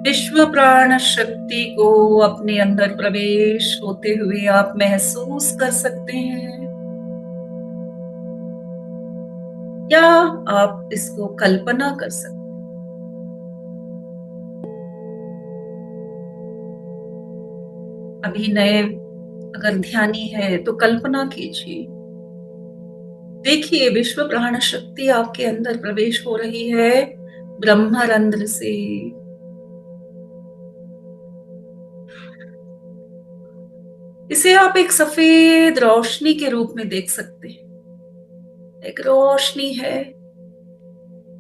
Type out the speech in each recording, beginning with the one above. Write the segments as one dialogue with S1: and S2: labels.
S1: विश्व प्राण शक्ति को अपने अंदर प्रवेश होते हुए आप महसूस कर सकते हैं, या आप इसको कल्पना कर सकते हैं। अभी नए अगर ध्यानी है तो कल्पना कीजिए, देखिए विश्व प्राण शक्ति आपके अंदर प्रवेश हो रही है ब्रह्मरंध्र से। इसे आप एक सफेद रोशनी के रूप में देख सकते हैं। एक रोशनी है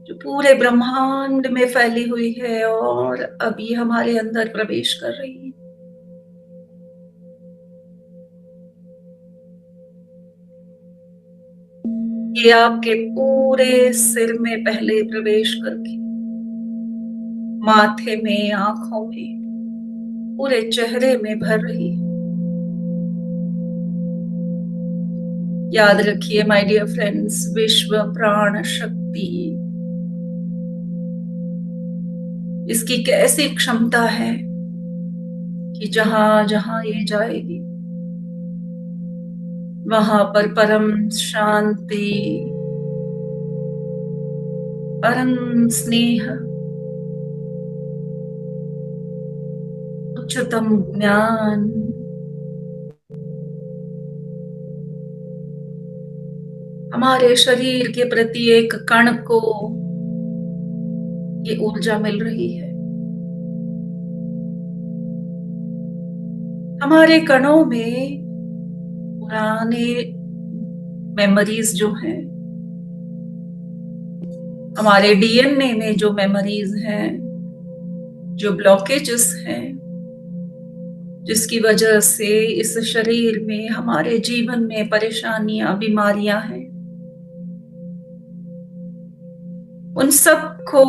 S1: जो पूरे ब्रह्मांड में फैली हुई है और अभी हमारे अंदर प्रवेश कर रही है। ये आपके पूरे सिर में पहले प्रवेश करके माथे में, आंखों में, पूरे चेहरे में भर रही है। याद रखिए माय डियर फ्रेंड्स, विश्व प्राण शक्ति, इसकी कैसी क्षमता है कि जहां जहां ये जाएगी वहां पर परम शांति, परम स्नेह, उच्चतम ज्ञान, हमारे शरीर के प्रति एक कण को ये ऊर्जा मिल रही है। हमारे कणों में पुराने मेमोरीज जो हैं, हमारे डीएनए में जो मेमोरीज हैं, जो ब्लॉकेजेस हैं, जिसकी वजह से इस शरीर में, हमारे जीवन में परेशानियां, बीमारियां हैं, उन सब को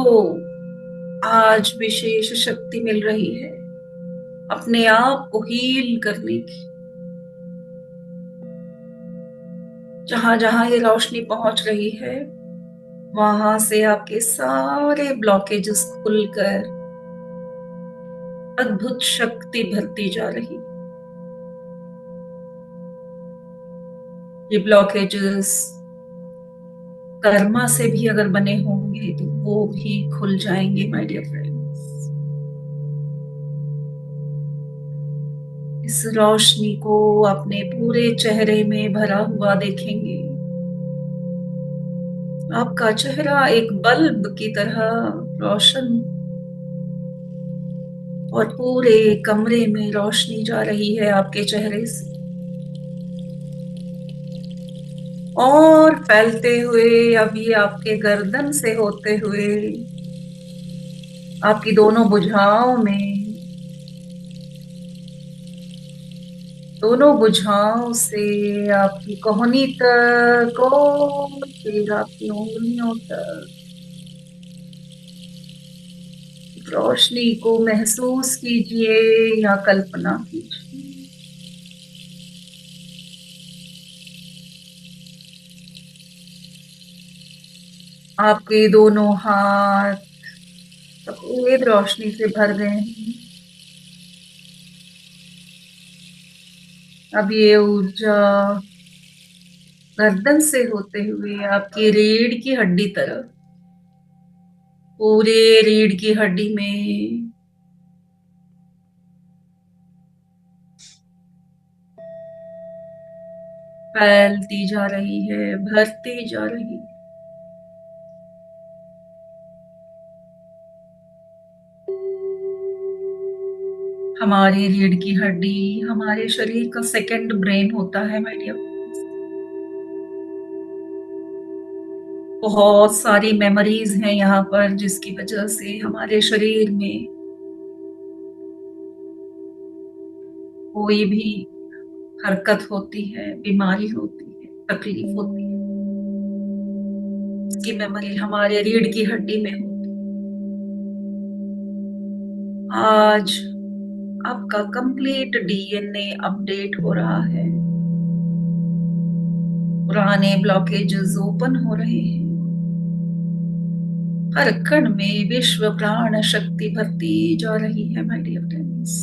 S1: आज विशेष शक्ति मिल रही है अपने आप को हील करने की। जहां जहां ये रोशनी पहुंच रही है वहां से आपके सारे ब्लॉकेजेस खुलकर अद्भुत शक्ति भरती जा रही। ये ब्लॉकेजेस कर्मा से भी अगर बने होंगे तो वो भी खुल जाएंगे माय डियर फ्रेंड्स। इस रोशनी को अपने पूरे चेहरे में भरा हुआ देखेंगे। आपका चेहरा एक बल्ब की तरह रोशन, और पूरे कमरे में रोशनी जा रही है आपके चेहरे से और फैलते हुए अभी आपके गर्दन से होते हुए आपकी दोनों भुजाओं में, दोनों भुजाओं से आपकी कोहनी तक और फिर आपकी उंगलियों तक रोशनी को महसूस कीजिए या कल्पना कीजिए। आपके दोनों हाथ सफेद रोशनी से भर गए हैं। अब ये ऊर्जा गर्दन से होते हुए आपकी रीढ़ की हड्डी तरफ, पूरे रीढ़ की हड्डी में फैलती जा रही है, भरती जा रही है। हमारी रीढ़ की हड्डी हमारे शरीर का सेकंड ब्रेन होता है माय डियर। बहुत सारी मेमोरीज हैं यहाँ पर जिसकी वजह से हमारे शरीर में कोई भी हरकत होती है, बीमारी होती है, तकलीफ होती है, इसकी मेमोरी हमारे रीढ़ की हड्डी में होती है। आज आपका कंप्लीट डीएनए अपडेट हो रहा है, पुराने ब्लॉकेजेस ओपन हो रहे हैं, हर कण में विश्व प्राण शक्ति भरती जा रही है माय डियर फ्रेंड्स।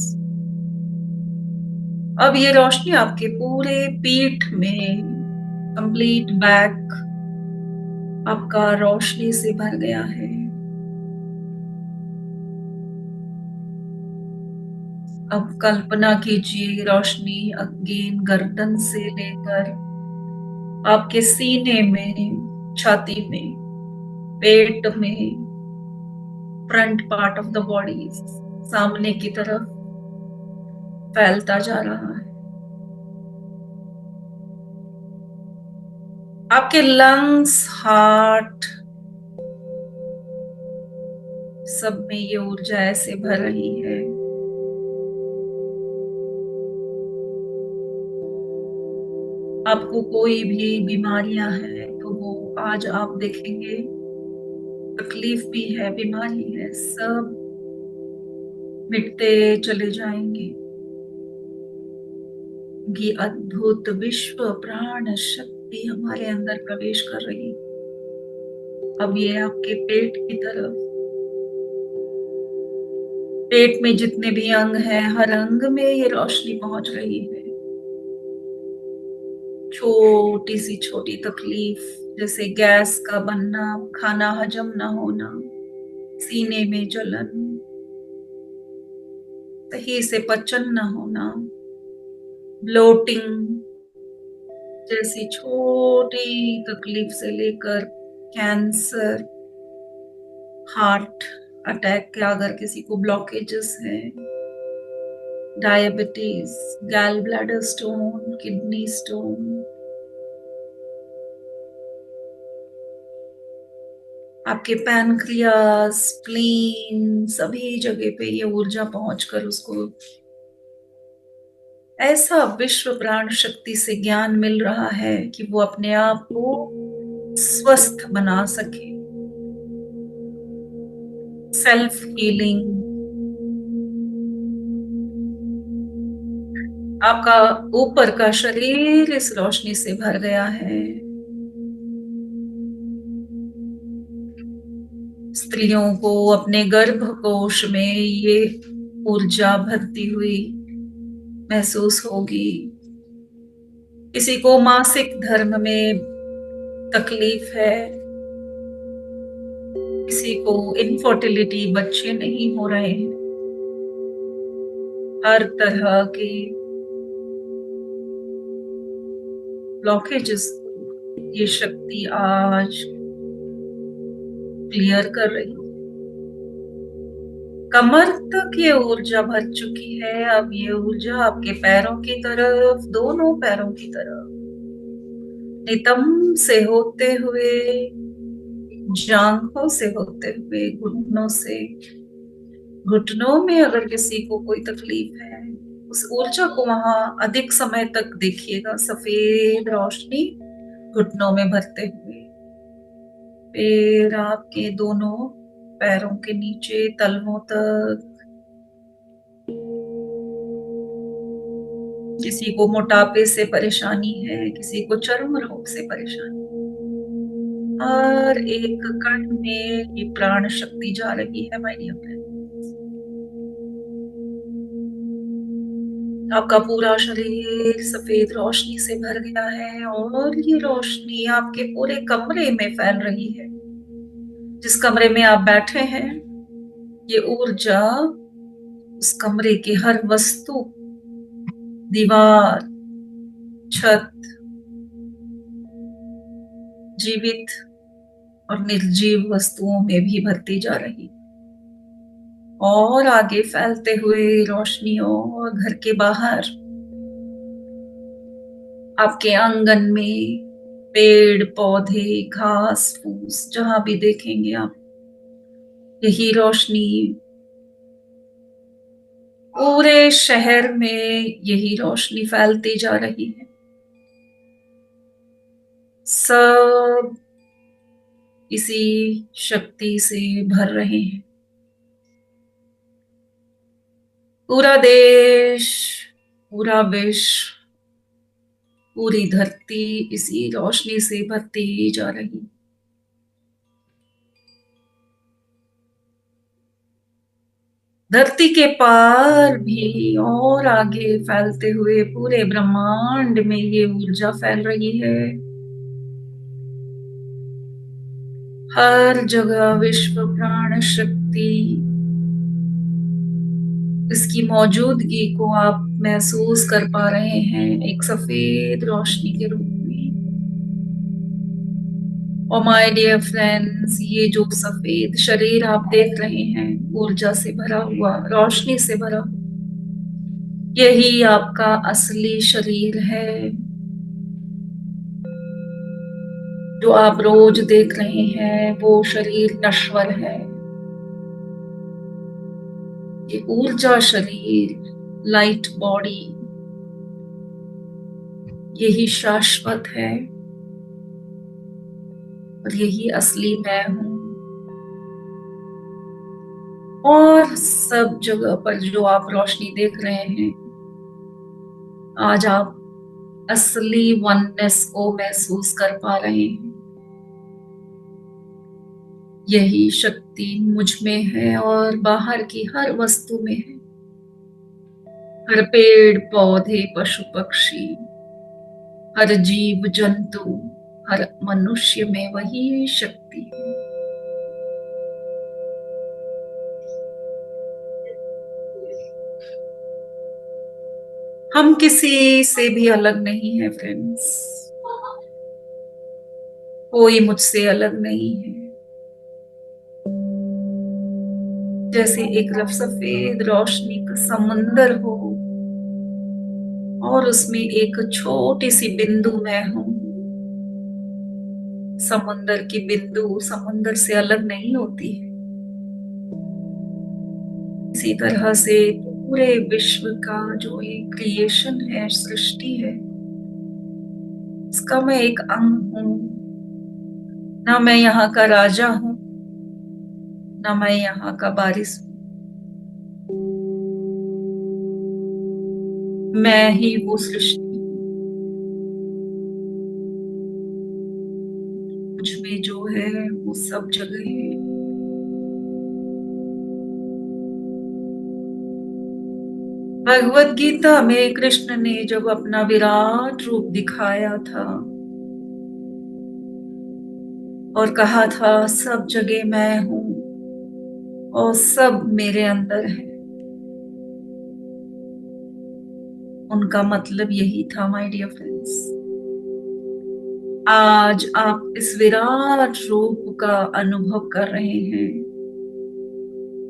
S1: अब ये रोशनी आपके पूरे पीठ में, कंप्लीट बैक आपका रोशनी से भर गया है। अब कल्पना कीजिए रोशनी अगेन गर्दन से लेकर आपके सीने में, छाती में, पेट में, front part of the body, सामने की तरफ फैलता जा रहा है। आपके लंग्स, हार्ट, सब में ये ऊर्जा ऐसे भर रही है। आपको कोई भी बीमारियां हैं तो वो आज आप देखेंगे, तकलीफ भी है, बीमारी है, सब मिटते चले जाएंगे। ये अद्भुत विश्व प्राण शक्ति हमारे अंदर प्रवेश कर रही। अब ये आपके पेट की तरफ, पेट में जितने भी अंग हैं, हर अंग में ये रोशनी पहुंच रही है। छोटी सी छोटी तकलीफ जैसे गैस का बनना, खाना हजम ना होना, सीने में जलन, सही से पचन ना होना, ब्लोटिंग जैसी छोटी तकलीफ से लेकर कैंसर, हार्ट अटैक के अगर किसी को ब्लॉकेजेस है, डायबिटीज, गैल ब्लैडर स्टोन, किडनी स्टोन, आपके पैनक्रियास, स्प्लीन, सभी जगह पे ये ऊर्जा पहुंचकर उसको ऐसा विश्व प्राण शक्ति से ज्ञान मिल रहा है कि वो अपने आप को स्वस्थ बना सके। सेल्फ हीलिंग, आपका ऊपर का शरीर इस रोशनी से भर गया है। स्त्रियों को अपने गर्भकोश में ये ऊर्जा भरती हुई महसूस होगी। किसी को मासिक धर्म में तकलीफ है, किसी को इनफर्टिलिटी, बच्चे नहीं हो रहे हैं, हर तरह के ब्लॉकेजेस ये शक्ति आज क्लियर कर रही है। कमर तक ये ऊर्जा भर चुकी है। अब ये ऊर्जा आपके पैरों की तरफ, दोनों पैरों की तरफ नितंब से होते हुए, जांघों से होते हुए, घुटनों से, घुटनों में अगर किसी को कोई तकलीफ है, उस ऊर्जा को वहां अधिक समय तक देखिएगा। सफेद रोशनी घुटनों में भरते हुए, फिर आपके दोनों पैरों के नीचे तलवों तक। किसी को मोटापे से परेशानी है, किसी को चर्म रोग से परेशानी, हर एक कण में ये प्राण शक्ति जा रही है माय डियर फ्रेंड। आपका पूरा शरीर सफेद रोशनी से भर गया है और ये रोशनी आपके पूरे कमरे में फैल रही है। जिस कमरे में आप बैठे हैं, ये ऊर्जा उस कमरे की हर वस्तु, दीवार, छत, जीवित और निर्जीव वस्तुओं में भी भरती जा रही और आगे फैलते हुए रोशनियों और घर के बाहर आपके आंगन में पेड़ पौधे, घास फूस, जहां भी देखेंगे आप यही रोशनी, पूरे शहर में यही रोशनी फैलती जा रही है। सब इसी शक्ति से भर रहे हैं। पूरा देश, पूरा विश्व, पूरी धरती इसी रोशनी से भरती जा रही। धरती के पार भी और आगे फैलते हुए पूरे ब्रह्मांड में ये ऊर्जा फैल रही है। हर जगह विश्व प्राण शक्ति, इसकी मौजूदगी को आप महसूस कर पा रहे हैं एक सफेद रोशनी के रूप में। और माय डियर फ्रेंड्स, ये जो सफेद शरीर आप देख रहे हैं, ऊर्जा से भरा हुआ, रोशनी से भरा, यही आपका असली शरीर है जो आप रोज देख रहे हैं। वो शरीर नश्वर है। ये ऊर्जा शरीर, लाइट बॉडी, यही शाश्वत है और यही असली मैं हूं। और सब जगह पर जो आप रोशनी देख रहे हैं, आज आप असली वननेस को महसूस कर पा रहे हैं। यही शक्ति मुझ में है और बाहर की हर वस्तु में है। हर पेड़ पौधे, पशु पक्षी, हर जीव जंतु, हर मनुष्य में वही शक्ति है। हम किसी से भी अलग नहीं है फ्रेंड्स। कोई मुझसे अलग नहीं है। जैसे एक सफेद रोशनी का समंदर हो और उसमें एक छोटी सी बिंदु मैं हूं। समंदर की बिंदु समंदर से अलग नहीं होती है। इसी तरह से पूरे विश्व का जो एक क्रिएशन है, सृष्टि है, उसका मैं एक अंग हूं। ना मैं यहाँ का राजा हूं, ना मैं यहाँ का वारिस हूं। मैं ही वो सृष्टि हूं। मुझ में जो है वो सब जगह है। भगवत गीता में कृष्ण ने जब अपना विराट रूप दिखाया था और कहा था सब जगह मैं हूं और सब मेरे अंदर है, उनका मतलब यही था माय डियर फ्रेंड्स। आज आप इस विराट रूप का अनुभव कर रहे हैं।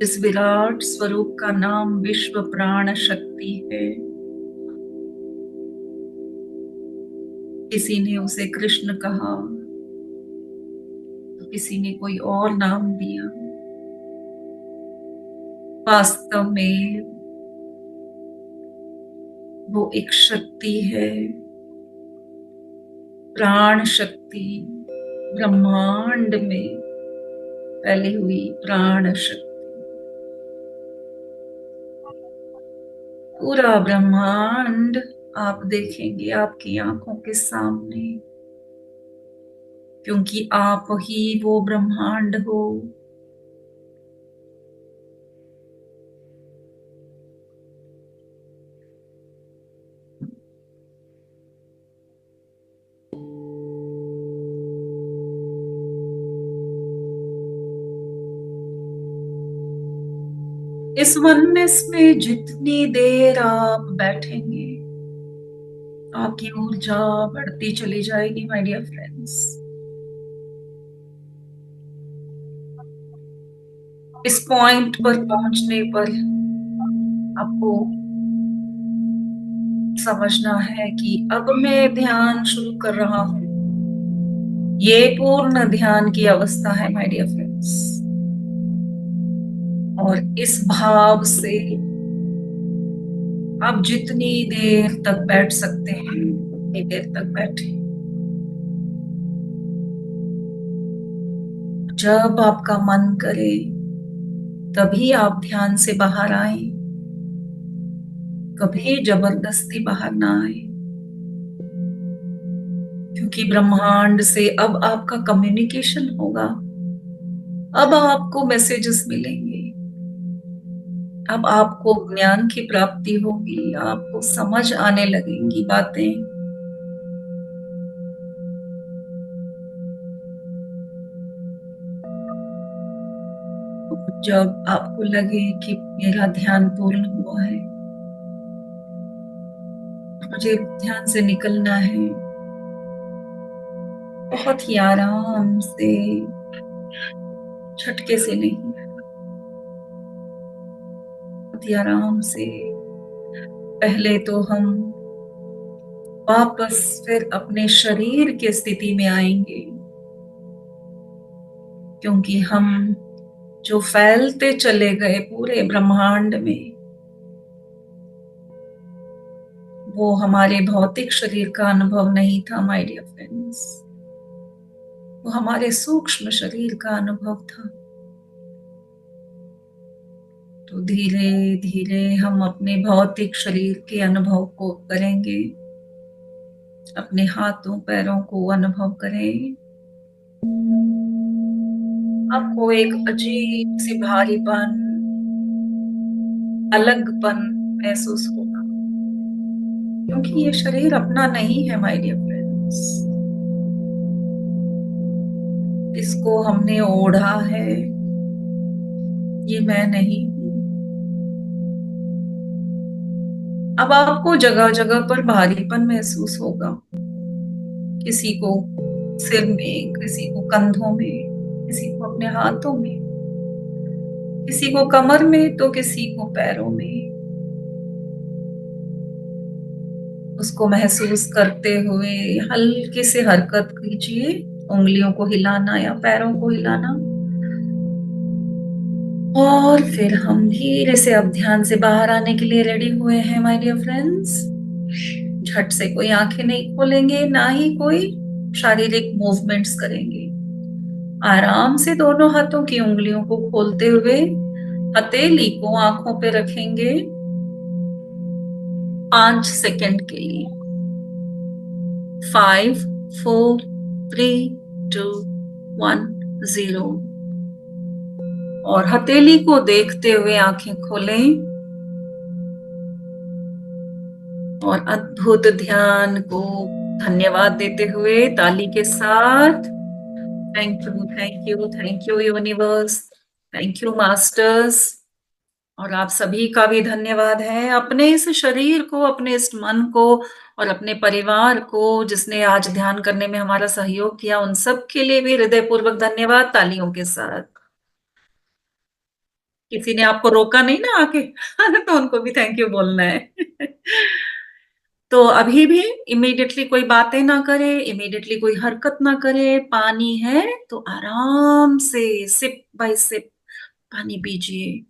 S1: इस विराट स्वरूप का नाम विश्व प्राण शक्ति है। किसी ने उसे कृष्ण कहा तो किसी ने कोई और नाम दिया। वास्तव में वो एक शक्ति है, प्राण शक्ति, ब्रह्मांड में फैली हुई प्राण शक्ति। पूरा ब्रह्मांड आप देखेंगे आपकी आंखों के सामने, क्योंकि आप ही वो ब्रह्मांड हो। इस वननेस में जितनी देर आप बैठेंगे, आपकी ऊर्जा बढ़ती चली जाएगी माय डियर फ्रेंड्स। इस पॉइंट पर पहुंचने पर आपको समझना है कि अब मैं ध्यान शुरू कर रहा हूं। ये पूर्ण ध्यान की अवस्था है माय डियर फ्रेंड्स। और इस भाव से आप जितनी देर तक बैठ सकते हैं उतनी देर तक बैठे। जब आपका मन करे तभी आप ध्यान से बाहर आए, कभी जबरदस्ती बाहर ना आए, क्योंकि ब्रह्मांड से अब आपका कम्युनिकेशन होगा। अब आपको मैसेजेस मिलेंगे। अब आपको ज्ञान की प्राप्ति होगी, आपको समझ आने लगेंगी बातें। जब आपको लगे कि मेरा ध्यान पूर्ण हुआ है, मुझे ध्यान से निकलना है, बहुत ही आराम से, झटके से नहीं, बहुत ही आराम से पहले तो हम वापस फिर अपने शरीर की स्थिति में आएंगे, क्योंकि हम जो फैलते चले गए पूरे ब्रह्मांड में, वो हमारे भौतिक शरीर का अनुभव नहीं था माय डियर फ्रेंड्स, वो हमारे सूक्ष्म शरीर का अनुभव था। तो धीरे धीरे हम अपने भौतिक शरीर के अनुभव को करेंगे, अपने हाथों पैरों को अनुभव करें। आपको एक अजीब सी भारीपन, अलगपन महसूस होगा, क्योंकि ये शरीर अपना नहीं है माय डियर फ्रेंड्स। इसको हमने ओढ़ा है, ये मैं नहीं हूं। अब आपको जगह जगह पर भारीपन महसूस होगा, किसी को सिर में, किसी को कंधों में, किसी को अपने हाथों में, किसी को कमर में, तो किसी को पैरों में। उसको महसूस करते हुए हल्की से हरकत कीजिए, उंगलियों को हिलाना या पैरों को हिलाना। और फिर हम धीरे से अब ध्यान से बाहर आने के लिए रेडी हुए हैं माय डियर फ्रेंड्स। झट से कोई आंखें नहीं खोलेंगे, ना ही कोई शारीरिक मूवमेंट्स करेंगे। आराम से दोनों हाथों की उंगलियों को खोलते हुए हथेली को आंखों पे रखेंगे 5 सेकंड के लिए। 5, 4, 3, 2, 1, 0। और हथेली को देखते हुए आंखें खोलें और अद्भुत ध्यान को धन्यवाद देते हुए ताली के साथ, thank you, thank you, thank you universe, thank you masters. और आप सभी का भी धन्यवाद है, अपने इस शरीर को, अपने इस मन को और अपने परिवार को जिसने आज ध्यान करने में हमारा सहयोग किया, उन सब के लिए भी हृदयपूर्वक धन्यवाद तालियों के साथ। किसी ने आपको रोका नहीं ना आके तो उनको भी थैंक यू बोलना है तो अभी भी इमीडिएटली कोई बातें ना करे, इमीडिएटली कोई हरकत ना करे। पानी है तो आराम से सिप बाय सिप पानी पीजिए।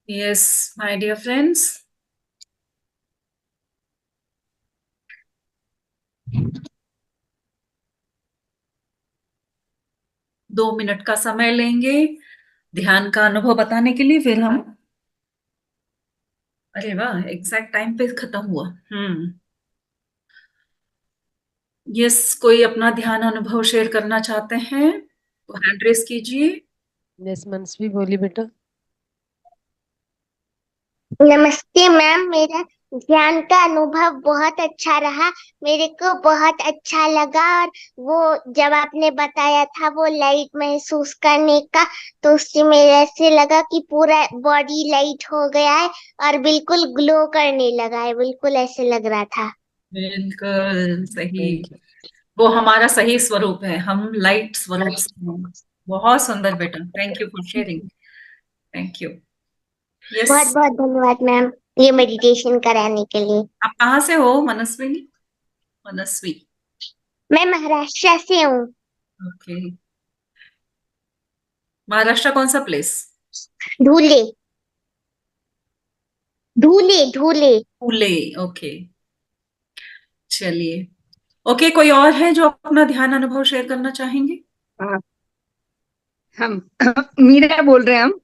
S1: Yes my dear friends, 2 minute का समय लेंगे ध्यान का अनुभव बताने के लिए, फिर हम, अरे वाह, एग्जैक्ट टाइम पे खत्म हुआ। यस, कोई अपना ध्यान अनुभव शेयर करना चाहते हैं तो हैंड रेस कीजिए।
S2: यस मनस्वी बोली बेटा।
S3: नमस्ते मैम, मेरा ध्यान का अनुभव बहुत अच्छा रहा। मेरे को बहुत अच्छा लगा। और वो जब आपने बताया था वो लाइट महसूस करने का, तो उससे मेरे ऐसे लगा कि पूरा बॉडी लाइट हो गया है और बिल्कुल ग्लो करने लगा है, बिल्कुल ऐसे लग रहा था।
S1: बिल्कुल सही, वो हमारा सही स्वरूप है, हम लाइट स्वरूप से हैं। बहुत सुंदर बेटा, thank you for sharing, thank you. Yes,
S3: बहुत बहुत धन्यवाद मैम, ये मेडिटेशन कराने के लिए।
S1: आप कहाँ से हो मनस्वी? मनस्वी,
S3: मैं महाराष्ट्र से हूँ।
S1: ओके। महाराष्ट्र कौन सा प्लेस?
S3: धूले, धूले, धूले।
S1: पुले, ओके। चलिए, ओके, कोई और है जो अपना ध्यान अनुभव शेयर करना चाहेंगे?
S4: हाँ, हम मीरा बोल रहे हैं हम।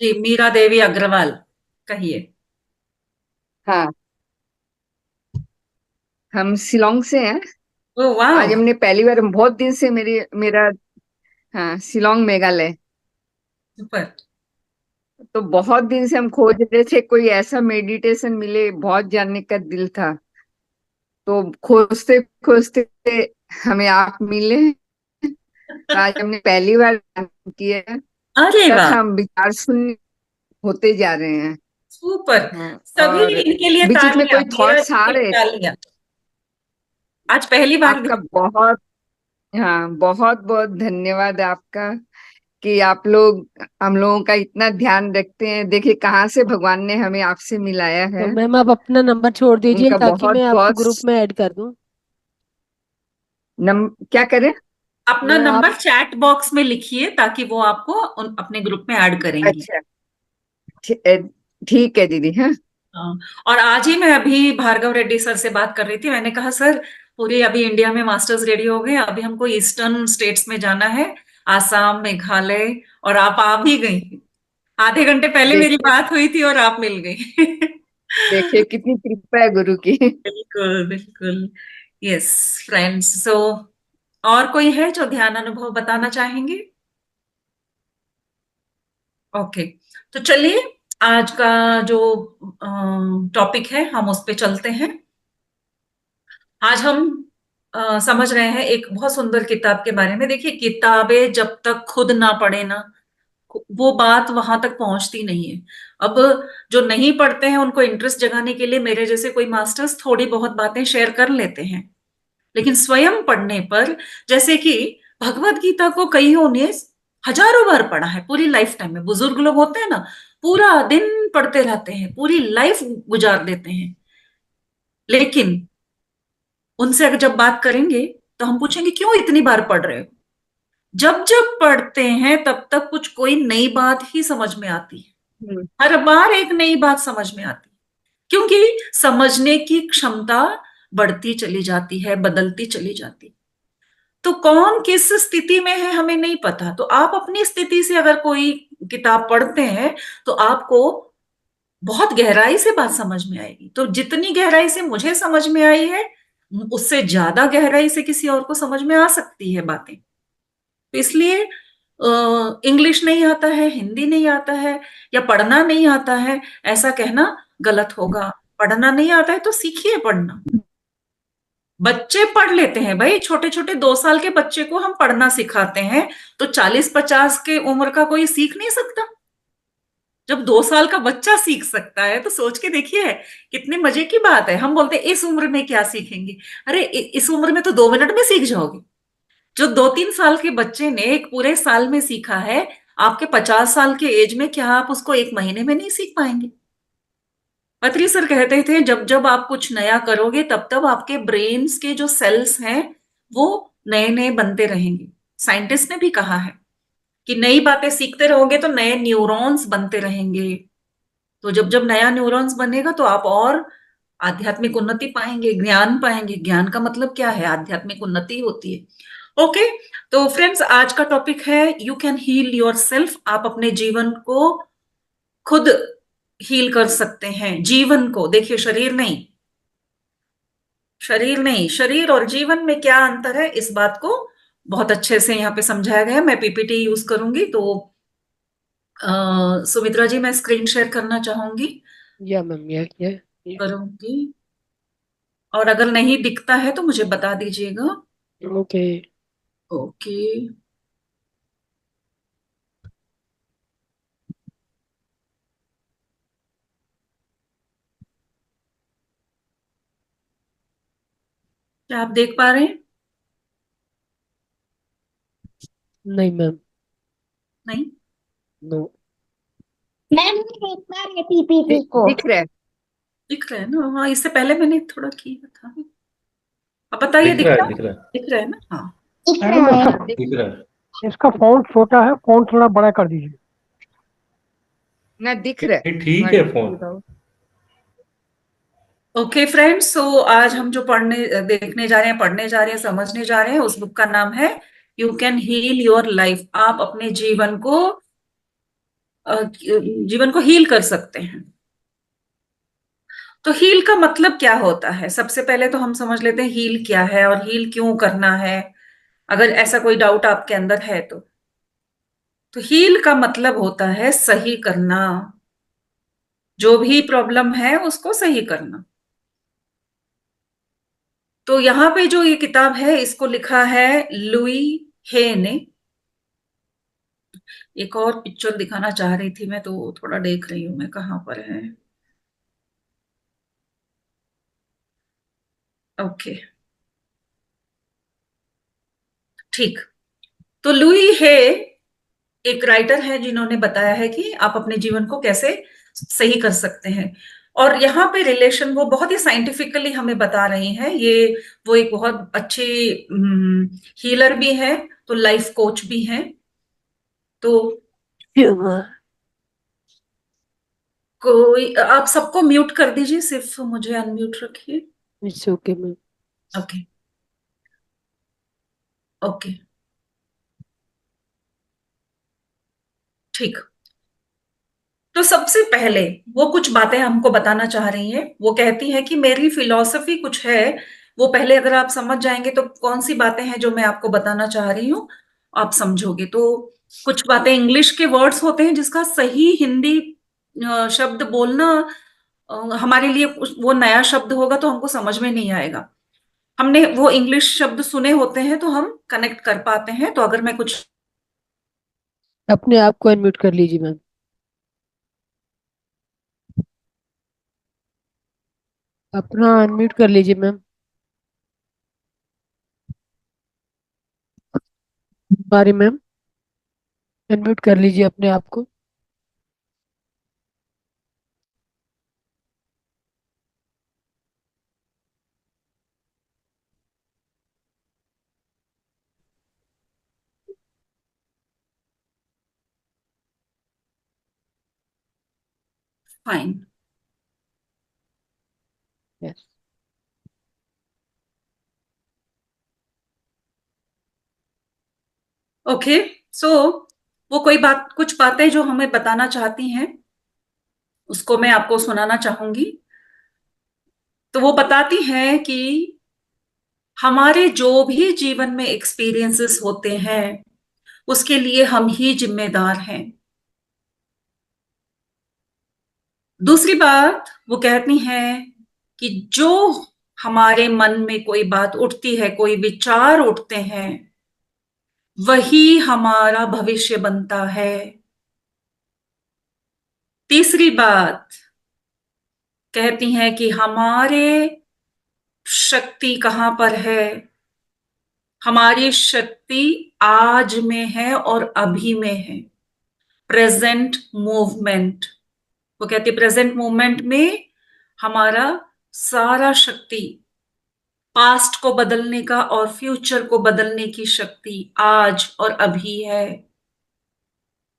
S1: जी, मीरा देवी अग्रवाल, कहिए।
S4: हाँ, हम शिलोंग से हैं।
S1: ओ वाह,
S4: आज हमने पहली बार, बहुत दिन से मेरा, हाँ, शिलोंग मेघालय।
S1: सुपर।
S4: तो बहुत दिन से हम खोज रहे थे, कोई ऐसा मेडिटेशन मिले, बहुत जानने का दिल था। तो खोजते खोजते हमें आप मिले। तो आज हमने पहली बार किया।
S1: अरे
S4: अच्छा
S1: वाह,
S4: था, हम विचार शून्य होते जा रहे हैं।
S1: सुपर।
S4: हाँ,
S1: सभी
S4: और
S1: इनके लिए
S4: बीच बीच में
S1: तालियां,
S4: कोई
S1: मेरा
S4: थॉट्स आ
S1: लिए
S4: रहे थे।
S1: तालियां। आज पहली बार
S4: आपका बहुत, हाँ, बहुत बहुत धन्यवाद आपका, कि आप लोग हम लोगों का इतना ध्यान रखते हैं। देखिए कहाँ से भगवान ने हमें आपसे मिलाया
S2: तो
S4: है।
S2: मैम आप अपना नंबर छोड़ दीजिए
S4: उनका
S2: ताकि
S4: बहुत
S2: मैं आपको
S4: बहुत
S2: ग्रुप में ऐड कर दूं।
S4: क्या करें?
S1: अपना
S2: मैं आप
S1: नंबर चैट बॉक्स में लिखिए ताकि वो आपको अपने ग्रुप में ऐड करेंगी।
S4: अच्छा, ठीक है दीदी। हाँ,
S1: हाँ, और आज ही मैं अभी भार्गव रेड्डी सर से बात कर रही थी। मैंने कहा सर, पूरी अभी इंडिया में मास्टर्स रेडी हो गए, अभी हमको ईस्टर्न स्टेट्स में जाना है, आसाम, मेघालय, और आप आ भी गई। आधे घंटे पहले मेरी
S4: देखिए
S1: बात हुई थी और आप मिल गई।
S4: देखिए कितनी कृपा है गुरु की।
S1: बिल्कुल बिल्कुल। यस फ्रेंड्स, सो और कोई है जो ध्यान अनुभव बताना चाहेंगे? ओके, तो चलिए आज का जो टॉपिक है हम उस पे चलते हैं। आज हम समझ रहे हैं एक बहुत सुंदर किताब के बारे में। देखिए, किताबें जब तक खुद ना पढ़े ना, वो बात वहां तक पहुंचती नहीं है। अब जो नहीं पढ़ते हैं उनको इंटरेस्ट जगाने के लिए मेरे जैसे कोई मास्टर्स थोड़ी बहुत बातें शेयर कर लेते हैं, लेकिन स्वयं पढ़ने पर, जैसे कि भगवत गीता को कईयों ने हजारों बार पढ़ा है पूरी लाइफ टाइम में। बुजुर्ग लोग होते हैं ना, पूरा दिन पढ़ते रहते हैं, पूरी लाइफ गुजार देते हैं। लेकिन उनसे अगर जब बात करेंगे तो हम पूछेंगे क्यों इतनी बार पढ़ रहे हो? जब जब पढ़ते हैं तब तक कुछ कोई नई बात ही समझ में आती है।
S4: हम्म,
S1: हर बार एक नई बात समझ में आती है, क्योंकि समझने की क्षमता बढ़ती चली जाती है, बदलती चली जाती है। तो कौन किस स्थिति में है हमें नहीं पता। तो आप अपनी स्थिति से अगर कोई किताब पढ़ते हैं तो आपको बहुत गहराई से बात समझ में आएगी। तो जितनी गहराई से मुझे समझ में आई है, उससे ज्यादा गहराई से किसी और को समझ में आ सकती है बातें। तो इसलिए इंग्लिश नहीं आता है, हिंदी नहीं आता है, या पढ़ना नहीं आता है, ऐसा कहना गलत होगा। पढ़ना नहीं आता है तो सीखिए पढ़ना। बच्चे पढ़ लेते हैं भाई, छोटे छोटे 2 साल के बच्चे को हम पढ़ना सिखाते हैं, तो 40-50 के उम्र का कोई सीख नहीं सकता? जब 2 साल का बच्चा सीख सकता है तो सोच के देखिए कितने मजे की बात है। हम बोलते हैं इस उम्र में क्या सीखेंगे? अरे इस उम्र में तो 2 मिनट में सीख जाओगे। जो 2-3 साल के बच्चे ने एक पूरे साल में सीखा है, आपके 50 साल के एज में क्या आप उसको एक महीने में नहीं सीख पाएंगे? पत्री सर कहते थे जब जब आप कुछ नया करोगे तब तब आपके ब्रेन्स के जो सेल्स हैं वो नए नए बनते रहेंगे। साइंटिस्ट ने भी कहा है कि नई बातें सीखते रहोगे तो नए न्यूरॉन्स बनते रहेंगे। तो जब जब नया न्यूरॉन्स बनेगा तो आप और आध्यात्मिक उन्नति पाएंगे, ज्ञान पाएंगे। ज्ञान का मतलब क्या है? आध्यात्मिक उन्नति होती है। ओके, तो फ्रेंड्स आज का टॉपिक है you can heal yourself. आप अपने जीवन को खुद हील कर सकते हैं। जीवन को देखिए, शरीर नहीं, शरीर नहीं, शरीर और जीवन में क्या अंतर है, इस बात को बहुत अच्छे से यहाँ पे समझाया गया है। मैं पीपीटी यूज करूंगी, तो सुमित्रा जी मैं स्क्रीन शेयर करना चाहूंगी।
S2: या मैम या
S1: करूंगी, और अगर नहीं दिखता है तो मुझे बता दीजिएगा।
S2: ओके।
S1: ओके, क्या आप देख पा रहे हैं?
S2: नहीं मैम,
S1: नहीं
S2: नो।
S3: मैम मैं देख पा रही पीपीटी को।
S4: दिख रहा है।
S1: दिख रहा है ना? हाँ, इससे पहले मैंने थोड़ा किया था। अब बताइए,
S5: दिख रहा
S1: दिखता
S5: है,
S1: है?
S5: दिख रहा है,
S1: दिख रहा है ना? हाँ,
S3: दिख
S6: मैडम
S3: रहा है।
S4: हाँ,
S5: दिख रहा है।
S6: इसका फॉन्ट छोटा है, फॉन्ट थोड़ा बड़ा कर दीजिए।
S4: ना दिख रहा है।
S5: नहीं, ठीक
S4: हाँ,
S5: है फोन।
S4: बताओ।
S1: ओके फ्रेंड्स, सो आज हम जो देखने जा रहे हैं, पढ़ने जा रहे हैं, समझने जा रहे हैं, उस बुक का नाम है you can heal your life. आप अपने जीवन को हील कर सकते हैं। तो हील का मतलब क्या होता है? सबसे पहले तो हम समझ लेते हैं हील क्या है और हील क्यों करना है, अगर ऐसा कोई डाउट आपके अंदर है तो हील का मतलब होता है सही करना, जो भी प्रॉब्लम है उसको सही करना। तो यहाँ पे जो ये किताब है इसको लिखा है लुई हे ने। एक और पिक्चर दिखाना चाह रही थी मैं, तो थोड़ा देख रही हूं मैं कहाँ पर है। ओके, ठीक। तो लुई हे एक राइटर है जिन्होंने बताया है कि आप अपने जीवन को कैसे सही कर सकते हैं। और यहाँ पे रिलेशन वो बहुत ही साइंटिफिकली हमें बता रही हैं। ये वो एक बहुत अच्छे हीलर भी है, तो लाइफ कोच भी है। तो कोई आप सबको म्यूट कर दीजिए, सिर्फ मुझे अनम्यूट रखिए।
S2: It's okay ma'am.
S1: Okay, okay, ठीक। तो सबसे पहले वो कुछ बातें हमको बताना चाह रही हैं। वो कहती हैं कि मेरी फिलॉसफी कुछ है, वो पहले अगर आप समझ जाएंगे तो कौन सी बातें हैं जो मैं आपको बताना चाह रही हूँ आप समझोगे। तो कुछ बातें इंग्लिश के वर्ड्स होते हैं जिसका सही हिंदी शब्द बोलना हमारे लिए वो नया शब्द होगा तो हमको समझ में नहीं आएगा। हमने वो इंग्लिश शब्द सुने होते हैं तो हम कनेक्ट कर पाते हैं। तो अगर मैं कुछ
S2: अपने आप को अनम्यूट कर लीजिए मैम। अपना अनम्यूट कर लीजिए मैम। सॉरी मैम, अनम्यूट कर लीजिए अपने आप को।
S1: Fine,
S2: yes.
S1: ओके। सो वो कोई बात कुछ बातें जो हमें बताना चाहती हैं उसको मैं आपको सुनाना चाहूंगी। तो वो बताती हैं कि हमारे जो भी जीवन में एक्सपीरियंसेस होते हैं उसके लिए हम ही जिम्मेदार हैं। दूसरी बात वो कहती हैं कि जो हमारे मन में कोई बात उठती है, कोई विचार उठते हैं, वही हमारा भविष्य बनता है। तीसरी बात कहती हैं कि हमारे शक्ति कहाँ पर है? हमारी शक्ति आज में है और अभी में है, प्रेजेंट मूवमेंट। वो कहती है प्रेजेंट मूवमेंट में हमारा सारा शक्ति, पास्ट को बदलने का और फ्यूचर को बदलने की शक्ति आज और अभी है।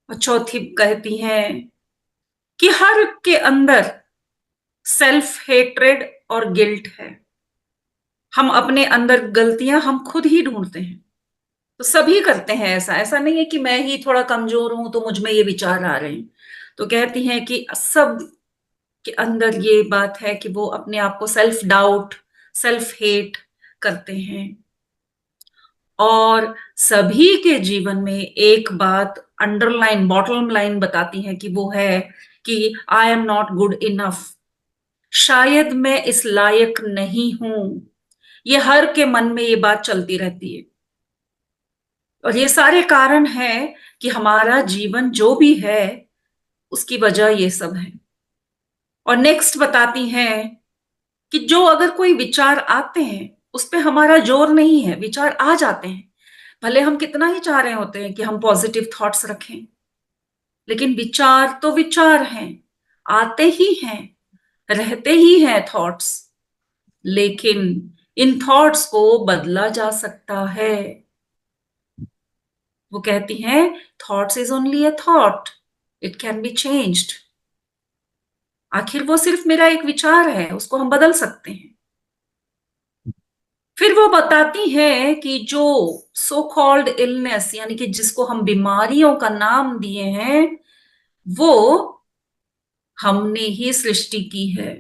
S1: और चौथी कहती हैं कि हर के अंदर सेल्फ हेट्रेड और गिल्ट है। हम अपने अंदर गलतियां हम खुद ही ढूंढते हैं। तो सभी करते हैं ऐसा, ऐसा नहीं है कि मैं ही थोड़ा कमजोर हूं तो मुझ में ये विचार आ रहे हैं। तो कहती हैं कि सब के अंदर ये बात है कि वो अपने आप को सेल्फ डाउट, सेल्फ हेट करते हैं। और सभी के जीवन में एक बात अंडरलाइन, बॉटम लाइन बताती है कि वो है कि I am not good enough, शायद मैं इस लायक नहीं हूं। ये हर के मन में ये बात चलती रहती है। और ये सारे कारण हैं कि हमारा जीवन जो भी है उसकी वजह ये सब है। और नेक्स्ट बताती हैं कि जो अगर कोई विचार आते हैं उस पे हमारा जोर नहीं है, विचार आ जाते हैं। भले हम कितना ही चाह रहे होते हैं कि हम पॉजिटिव थॉट्स रखें, लेकिन विचार तो विचार हैं, आते ही हैं, रहते ही हैं थॉट्स। लेकिन इन थॉट्स को बदला जा सकता है। वो कहती हैं thoughts is only a thought, it can be changed. आखिर वो सिर्फ मेरा एक विचार है, उसको हम बदल सकते हैं। फिर वो बताती है कि जो सो कॉल्ड इलनेस, यानी कि जिसको हम बीमारियों का नाम दिए हैं, वो हमने ही सृष्टि की है।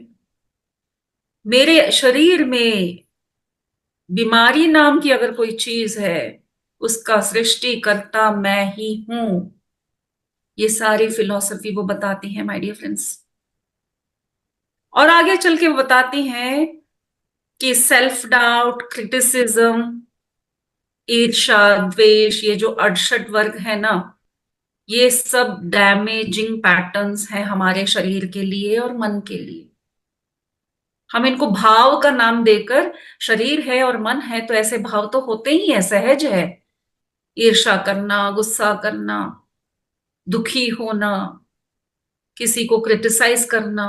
S1: मेरे शरीर में बीमारी नाम की अगर कोई चीज है, उसका सृष्टिकर्ता मैं ही हूं। ये सारी फिलॉसफी वो बताती है माय डियर फ्रेंड्स। और आगे चल के वो बताती हैं कि सेल्फ डाउट, क्रिटिसिज्म, ईर्ष्या, द्वेष, ये जो 68 वर्ग है ना, ये सब डैमेजिंग पैटर्न्स हैं हमारे शरीर के लिए और मन के लिए। हम इनको भाव का नाम देकर, शरीर है और मन है तो ऐसे भाव तो होते ही है, सहज है। ईर्ष्या करना, गुस्सा करना, दुखी होना, किसी को क्रिटिसाइज करना।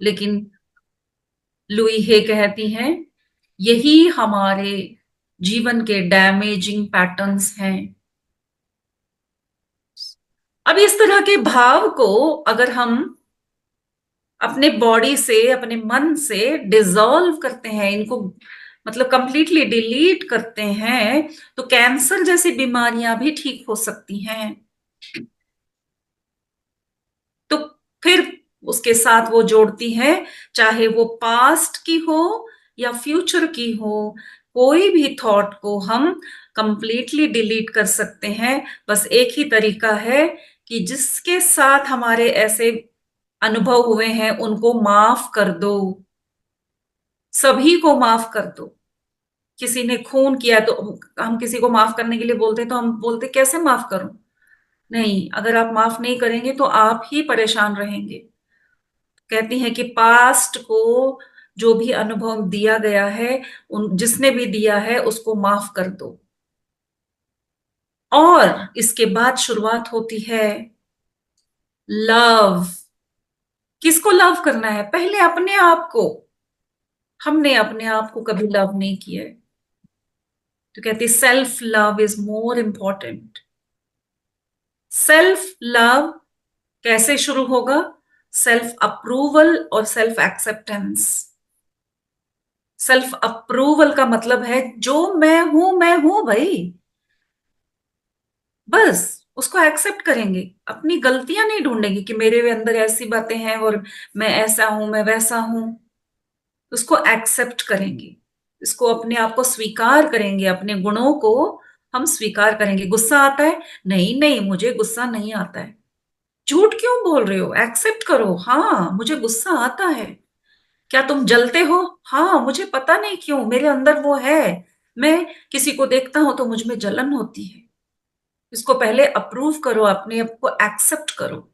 S1: लेकिन लुई हे कहती हैं यही हमारे जीवन के डैमेजिंग पैटर्न्स हैं। अब इस तरह के भाव को अगर हम अपने बॉडी से, अपने मन से डिसॉल्व करते हैं, इनको मतलब कंप्लीटली डिलीट करते हैं, तो कैंसर जैसी बीमारियां भी ठीक हो सकती हैं। तो फिर उसके साथ वो जोड़ती है, चाहे वो पास्ट की हो या फ्यूचर की हो, कोई भी थॉट को हम कंप्लीटली डिलीट कर सकते हैं। बस एक ही तरीका है कि जिसके साथ हमारे ऐसे अनुभव हुए हैं उनको माफ कर दो, सभी को माफ कर दो। किसी ने खून किया तो हम किसी को माफ करने के लिए बोलते हैं, तो हम बोलते कैसे माफ करूं? नहीं, अगर आप माफ नहीं करेंगे तो आप ही परेशान रहेंगे। कहती हैं कि पास्ट को जो भी अनुभव दिया गया है, उन जिसने भी दिया है उसको माफ कर दो। और इसके बाद शुरुआत होती है लव। किसको लव करना है? पहले अपने आप को। हमने अपने आप को कभी लव नहीं किया है, तो कहती self love is more important. Self love कैसे शुरू होगा? सेल्फ अप्रूवल और सेल्फ एक्सेप्टेंस। सेल्फ अप्रूवल का मतलब है जो मैं हूं भाई, बस उसको एक्सेप्ट करेंगे। अपनी गलतियां नहीं ढूंढेंगे कि मेरे अंदर ऐसी बातें हैं और मैं ऐसा हूं, मैं वैसा हूं। उसको एक्सेप्ट करेंगे, इसको अपने आप को स्वीकार करेंगे, अपने गुणों को हम स्वीकार करेंगे। गुस्सा आता है? नहीं नहीं, मुझे गुस्सा नहीं आता है। झूठ क्यों बोल रहे हो? एक्सेप्ट करो, हाँ मुझे गुस्सा आता है। क्या तुम जलते हो? हाँ, मुझे पता नहीं क्यों मेरे अंदर वो है। मैं किसी को देखता हूं तो मुझ में जलन होती है। इसको पहले अप्रूव करो, अपने आप को एक्सेप्ट करो,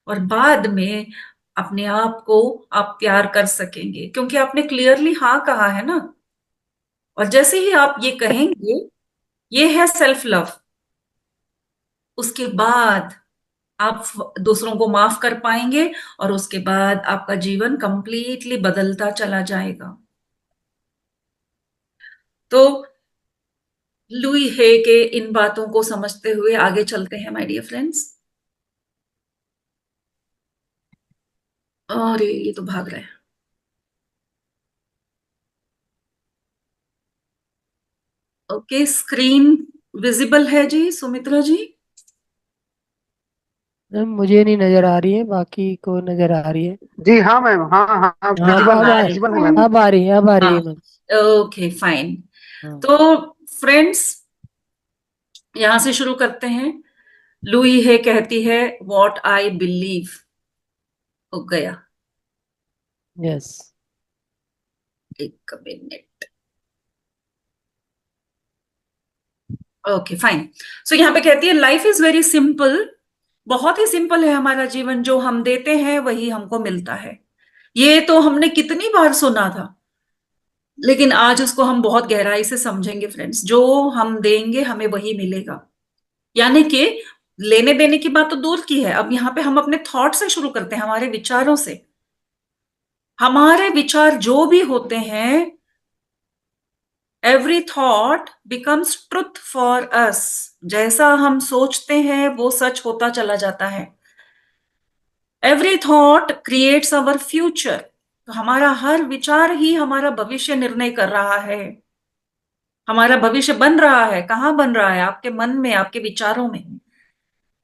S1: और बाद में अपने आप को आप प्यार कर सकेंगे, क्योंकि आपने क्लियरली हाँ कहा है ना। और जैसे ही आप ये कहेंगे, ये है सेल्फ लव, उसके बाद आप दूसरों को माफ कर पाएंगे और उसके बाद आपका जीवन कंप्लीटली बदलता चला जाएगा। तो लुई हे के इन बातों को समझते हुए आगे चलते हैं माय डियर फ्रेंड्स। अरे ये तो भाग रहा है। ओके, स्क्रीन विजिबल है जी सुमित्रा जी?
S2: मैम मुझे नहीं नजर आ रही है, बाकी को नजर आ रही है।
S6: जी हाँ मैम, हाँ हाँ हाँ,
S2: हाँ
S6: विजिबल है,
S1: आ रही
S6: विजिबल है
S1: है।
S6: मैम।
S2: अब आ रही है, अब आ रही
S1: हाँ,
S2: है मैम।
S1: Okay fine.
S2: हाँ।
S1: तो फ्रेंड्स, यहां से शुरू करते हैं। लुई है कहती है व्हाट आई बिलीव। हो गया,
S2: यस।
S1: एक मिनट। Okay fine. सो यहाँ पे कहती है लाइफ इज वेरी सिंपल। बहुत ही सिंपल है हमारा जीवन, जो हम देते हैं वही हमको मिलता है। ये तो हमने कितनी बार सुना था, लेकिन आज उसको हम बहुत गहराई से समझेंगे फ्रेंड्स। जो हम देंगे हमें वही मिलेगा। यानी कि लेने देने की बात तो दूर की है, अब यहाँ पे हम अपने थॉट से शुरू करते हैं, हमारे विचारों से। हमारे विचार जो भी होते हैं, every thought becomes truth for us. जैसा हम सोचते हैं वो सच होता चला जाता है। एवरी थॉट क्रिएट्स अवर फ्यूचर। तो हमारा हर विचार ही हमारा भविष्य निर्णय कर रहा है। हमारा भविष्य बन रहा है, कहाँ बन रहा है? आपके मन में, आपके विचारों में।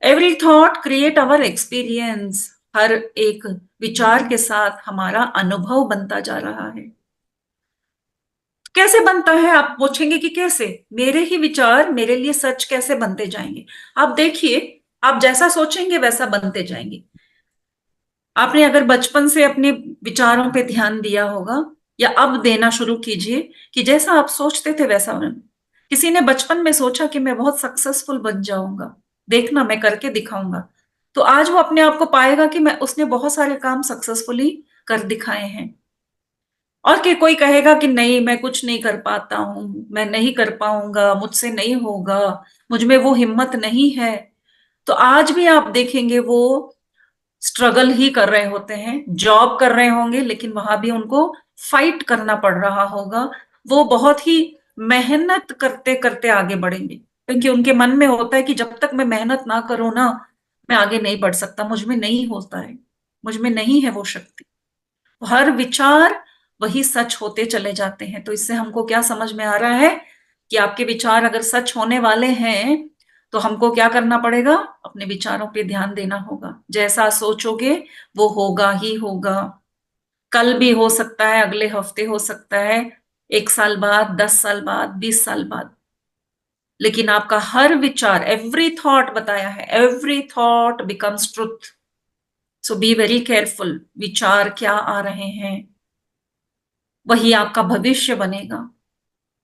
S1: Every thought create our experience. हर एक विचार के साथ हमारा अनुभव बनता जा रहा है। कैसे बनता है, आप पूछेंगे कि कैसे? मेरे ही विचार मेरे लिए सच कैसे बनते जाएंगे? आप देखिए, आप जैसा सोचेंगे वैसा बनते जाएंगे। आपने अगर बचपन से अपने विचारों पे ध्यान दिया होगा, या अब देना शुरू कीजिए कि जैसा आप सोचते थे वैसा बने। किसी ने बचपन में सोचा कि मैं बहुत सक्सेसफुल बन जाऊंगा, देखना मैं करके दिखाऊंगा, तो आज वो अपने आप को पाएगा कि मैं उसने बहुत सारे काम सक्सेसफुली कर दिखाए हैं। और कि कोई कहेगा कि नहीं, मैं कुछ नहीं कर पाता हूं, मैं नहीं कर पाऊंगा, मुझसे नहीं होगा, मुझ में वो हिम्मत नहीं है, तो आज भी आप देखेंगे वो स्ट्रगल ही कर रहे होते हैं, जॉब कर रहे होंगे, लेकिन वहां भी उनको फाइट करना पड़ रहा होगा। वो बहुत ही मेहनत करते करते आगे बढ़ेंगे, क्योंकि उनके मन में होता है कि जब तक मैं मेहनत ना करूं ना, मैं आगे नहीं बढ़ सकता, मुझ में नहीं होता है, मुझ में नहीं है वो शक्ति। हर विचार वही सच होते चले जाते हैं। तो इससे हमको क्या समझ में आ रहा है कि आपके विचार अगर सच होने वाले हैं तो हमको क्या करना पड़ेगा? अपने विचारों पे ध्यान देना होगा। जैसा सोचोगे वो होगा ही होगा। कल भी हो सकता है, अगले हफ्ते हो सकता है, 1 साल बाद, 10 साल बाद, 20 साल बाद, लेकिन आपका हर विचार, एवरी थॉट, बताया है, every thought becomes truth. So be very careful. विचार क्या आ रहे हैं, वही आपका भविष्य बनेगा,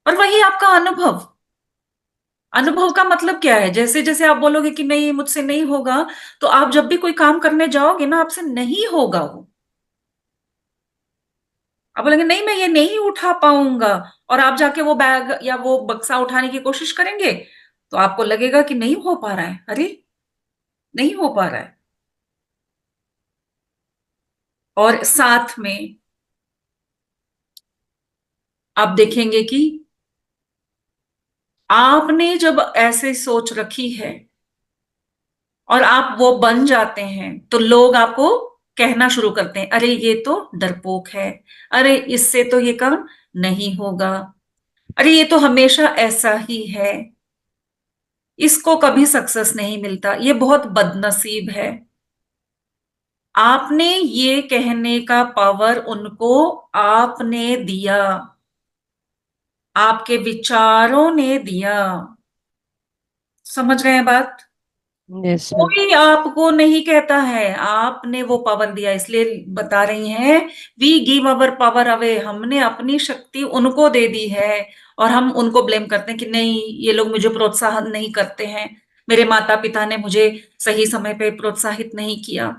S1: और वही आपका अनुभव। अनुभव का मतलब क्या है? जैसे जैसे आप बोलोगे कि नहीं, मुझसे नहीं होगा, तो आप जब भी कोई काम करने जाओगे ना, आपसे नहीं होगा वो। आप बोलेंगे नहीं, मैं ये नहीं उठा पाऊंगा, और आप जाके वो बैग या वो बक्सा उठाने की कोशिश करेंगे, तो आपको लगेगा कि नहीं हो पा रहा है, अरे नहीं हो पा रहा है। और साथ में आप देखेंगे कि आपने जब ऐसे सोच रखी है और आप वो बन जाते हैं, तो लोग आपको कहना शुरू करते हैं, अरे ये तो डरपोक है, अरे इससे तो ये काम नहीं होगा, अरे ये तो हमेशा ऐसा ही है, इसको कभी सक्सेस नहीं मिलता, ये बहुत बदनसीब है। आपने ये कहने का पावर उनको आपने दिया, आपके विचारों ने दिया। समझ रहे हैं बात?
S2: Yes ma'am.
S1: कोई आपको नहीं कहता है, आपने वो पावर दिया, इसलिए बता रही हैं, we give our power away. हमने अपनी शक्ति उनको दे दी है, और हम उनको ब्लेम करते हैं कि नहीं, ये लोग मुझे प्रोत्साहन नहीं करते हैं, मेरे माता पिता ने मुझे सही समय पे प्रोत्साहित नहीं किया,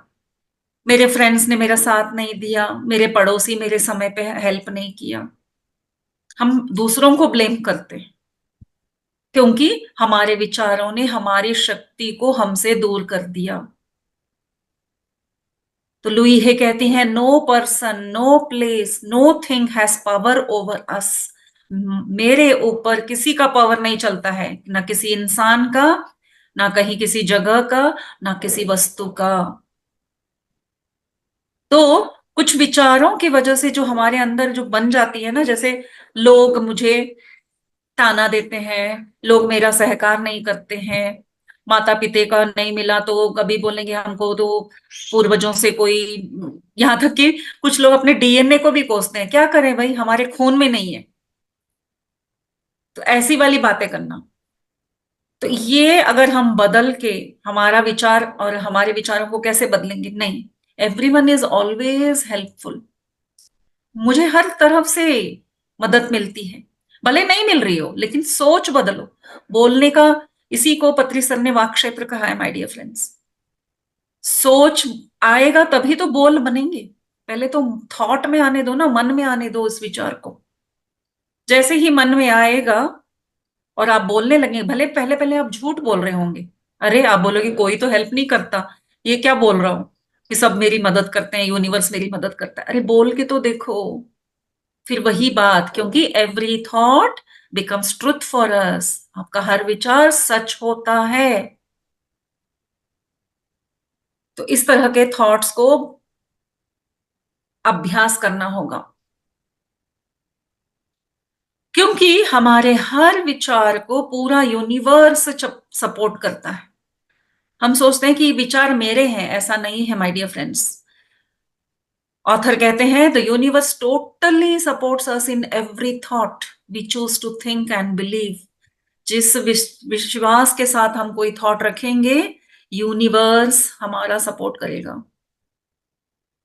S1: मेरे फ्रेंड्स ने मेरा साथ नहीं दिया, मेरे पड़ोसी मेरे समय पे हेल्प नहीं किया। हम दूसरों को ब्लेम करते हैं, क्योंकि हमारे विचारों ने हमारी शक्ति को हमसे दूर कर दिया। तो लुई हे कहती हैं, no person, no place, no thing has power over us. मेरे ऊपर किसी का पावर नहीं चलता है, ना किसी इंसान का, ना कहीं किसी जगह का, ना किसी वस्तु का। तो कुछ विचारों की वजह से जो हमारे अंदर जो बन जाती है ना, जैसे लोग मुझे ताना देते हैं, लोग मेरा सहकार नहीं करते हैं, माता पिता का नहीं मिला तो वो कभी बोलेंगे हमको तो पूर्वजों से कोई, यहाँ तक कि कुछ लोग अपने डीएनए को भी कोसते हैं, क्या करें भाई, हमारे खून में नहीं है। तो ऐसी वाली बातें करना, तो ये अगर हम बदल के हमारा विचार और हमारे विचारों को कैसे बदलेंगे? नहीं, एवरीवन इज ऑलवेज हेल्पफुल। मुझे हर तरफ से मदद मिलती है, भले नहीं मिल रही हो, लेकिन सोच बदलो। बोलने का, इसी को पत्री सर ने वाक क्षेत्र कहा है, माय डियर फ्रेंड्स। सोच आएगा तभी तो बोल बनेंगे। पहले तो थॉट में आने दो ना, मन में आने दो इस विचार को। जैसे ही मन में आएगा और आप बोलने लगे, भले पहले पहले आप झूठ बोल रहे होंगे, अरे आप बोलोगे कोई तो हेल्प नहीं करता, ये क्या बोल रहा हूं कि सब मेरी मदद करते हैं, यूनिवर्स मेरी मदद करता है। अरे बोल के तो देखो। फिर वही बात, क्योंकि every thought becomes truth for us. आपका हर विचार सच होता है। तो इस तरह के थॉट्स को अभ्यास करना होगा, क्योंकि हमारे हर विचार को पूरा यूनिवर्स सपोर्ट करता है। हम सोचते हैं कि विचार मेरे हैं, ऐसा नहीं है माय डियर फ्रेंड्स। ऑथर कहते हैं the universe totally supports us in every thought we choose to think and believe. जिस विश्वास के साथ हम कोई थॉट रखेंगे, यूनिवर्स हमारा सपोर्ट करेगा।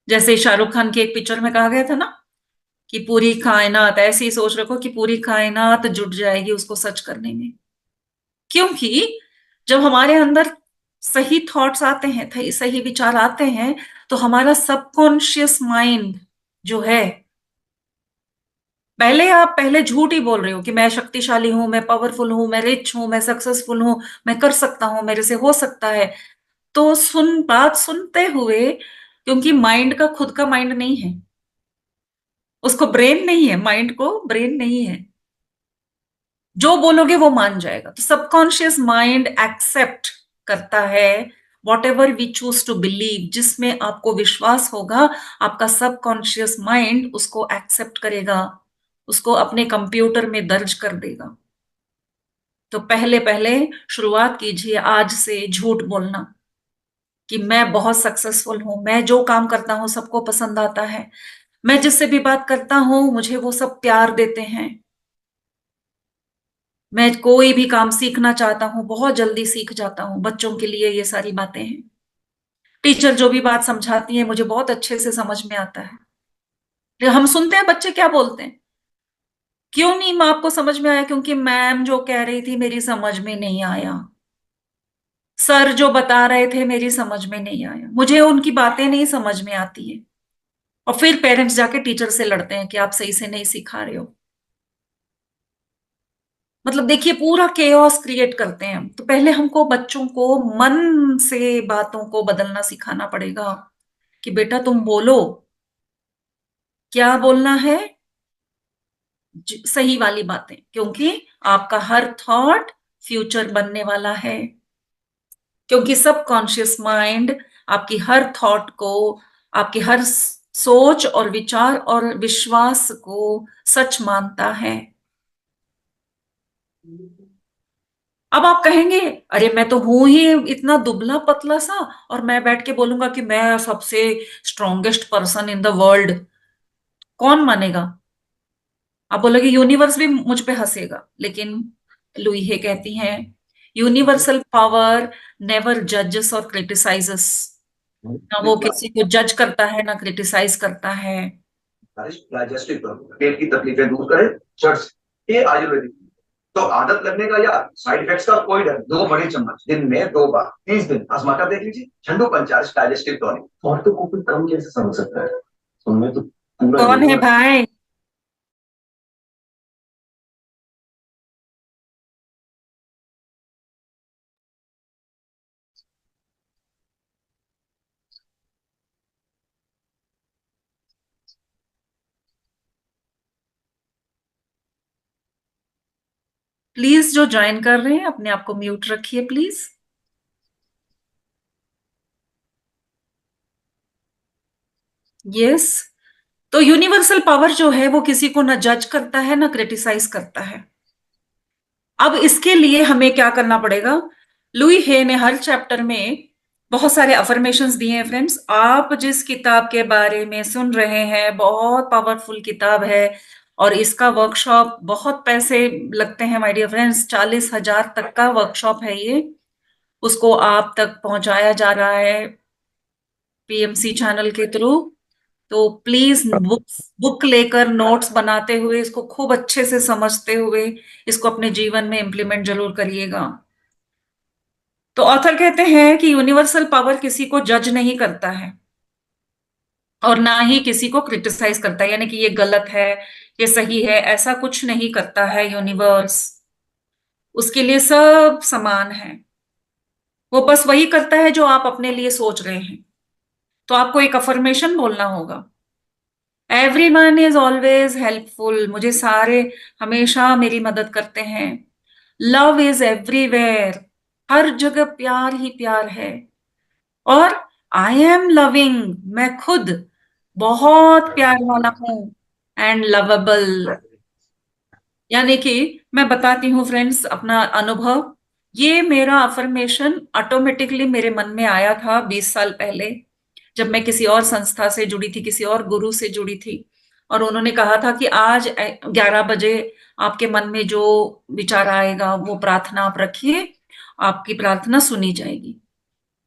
S1: जैसे शाहरुख खान की एक पिक्चर में कहा गया था ना कि पूरी कायनात, ऐसी सोच रखो कि पूरी कायनात जुट जाएगी उसको सच करने में। क्योंकि जब हमारे अंदर सही थॉट्स आते हैं, सही विचार आते हैं, तो हमारा सबकॉन्शियस माइंड जो है, आप पहले झूठ ही बोल रहे हो कि मैं शक्तिशाली हूं, मैं पावरफुल हूं, मैं रिच हूं, मैं सक्सेसफुल हूं, मैं कर सकता हूं, मेरे से हो सकता है। तो बात सुनते हुए, क्योंकि माइंड का खुद का माइंड नहीं है, उसको ब्रेन नहीं है, माइंड को ब्रेन नहीं है, जो बोलोगे वो मान जाएगा। तो सबकॉन्शियस माइंड एक्सेप्ट करता है whatever we choose to believe. जिसमें आपको विश्वास होगा, आपका सबकॉन्शियस माइंड उसको एक्सेप्ट करेगा, उसको अपने कंप्यूटर में दर्ज कर देगा। तो पहले पहले शुरुआत कीजिए आज से झूठ बोलना कि मैं बहुत सक्सेसफुल हूं, मैं जो काम करता हूं सबको पसंद आता है, मैं जिससे भी बात करता हूं मुझे वो सब प्यार देते हैं, मैं कोई भी काम सीखना चाहता हूं बहुत जल्दी सीख जाता हूं। बच्चों के लिए ये सारी बातें हैं। टीचर जो भी बात समझाती है मुझे बहुत अच्छे से समझ में आता है। हम सुनते हैं बच्चे क्या बोलते हैं, क्यों नहीं माँ आपको समझ में आया? क्योंकि मैम जो कह रही थी मेरी समझ में नहीं आया, सर जो बता रहे थे मेरी समझ में नहीं आया, मुझे उनकी बातें नहीं समझ में आती है। और फिर पेरेंट्स जाके टीचर से लड़ते हैं कि आप सही से नहीं सिखा रहे हो। मतलब देखिए, पूरा केओस क्रिएट करते हैं। तो पहले हमको बच्चों को मन से बातों को बदलना सिखाना पड़ेगा कि बेटा तुम बोलो, क्या बोलना है, सही वाली बातें, क्योंकि आपका हर थॉट फ्यूचर बनने वाला है। क्योंकि सबकॉन्शियस माइंड आपकी हर थॉट को, आपकी हर सोच और विचार और विश्वास को सच मानता है। अब आप कहेंगे अरे मैं तो हूं ही इतना दुबला पतला सा, और मैं बैठ के बोलूंगा कि मैं सबसे strongest person in the world, कौन मानेगा? आप बोलोगे यूनिवर्स भी मुझ पे हंसेगा। लेकिन लुई कहती हैं यूनिवर्सल पावर नेवर जजेस और क्रिटिसाइजेस। ना वो किसी को जज करता है ना क्रिटिसाइज करता है।
S5: डाइजेस्टिव प्रॉब्लम, पेट की तकलीफें दूर करे, चर्च ये आयुर्वेदिक। तो आदत लगने का या साइड इफेक्ट्स का कोई डर, 2 बड़े चम्मच दिन में 2 बार 30 दिन आजमा कर देख लीजिए। झंडू पंचाश डाइजेस्टिव टॉनिक। और तो कोई कम कैसे समझ सकता है, उनमें तो पूरा
S1: कौन है भाई? प्लीज जो ज्वाइन कर रहे हैं अपने आप को म्यूट रखिए प्लीज। यस। तो यूनिवर्सल पावर जो है वो किसी को ना जज करता है ना क्रिटिसाइज करता है। अब इसके लिए हमें क्या करना पड़ेगा? लुई हे ने हर चैप्टर में बहुत सारे अफर्मेशंस दिए हैं फ्रेंड्स। आप जिस किताब के बारे में सुन रहे हैं बहुत पावरफुल किताब है, और इसका वर्कशॉप बहुत पैसे लगते हैं माय डियर फ्रेंड्स, 40,000 तक का वर्कशॉप है ये। उसको आप तक पहुंचाया जा रहा है पीएमसी चैनल के थ्रू। तो प्लीज बुक लेकर नोट्स बनाते हुए, इसको खूब अच्छे से समझते हुए इसको अपने जीवन में इम्प्लीमेंट जरूर करिएगा। तो ऑथर कहते हैं कि यूनिवर्सल पावर किसी को जज नहीं करता है और ना ही किसी को क्रिटिसाइज करता है, यानी कि ये गलत है ये सही है, ऐसा कुछ नहीं करता है यूनिवर्स। उसके लिए सब समान है। वो बस वही करता है जो आप अपने लिए सोच रहे हैं। तो आपको एक अफर्मेशन बोलना होगा, एवरीवन इज ऑलवेज हेल्पफुल। मुझे सारे हमेशा मेरी मदद करते हैं। लव इज एवरीवेयर, हर जगह प्यार ही प्यार है। और आई एम लविंग, मैं खुद बहुत प्यार वाला हूं एंड लवेबल। यानी कि मैं बताती हूँ फ्रेंड्स अपना अनुभव। ये मेरा अफर्मेशन ऑटोमेटिकली मेरे मन में आया था 20 साल पहले, जब मैं किसी और संस्था से जुड़ी थी, किसी और गुरु से जुड़ी थी, और उन्होंने कहा था कि आज 11 बजे आपके मन में जो विचार आएगा वो प्रार्थना आप रखिए, आपकी प्रार्थना सुनी जाएगी।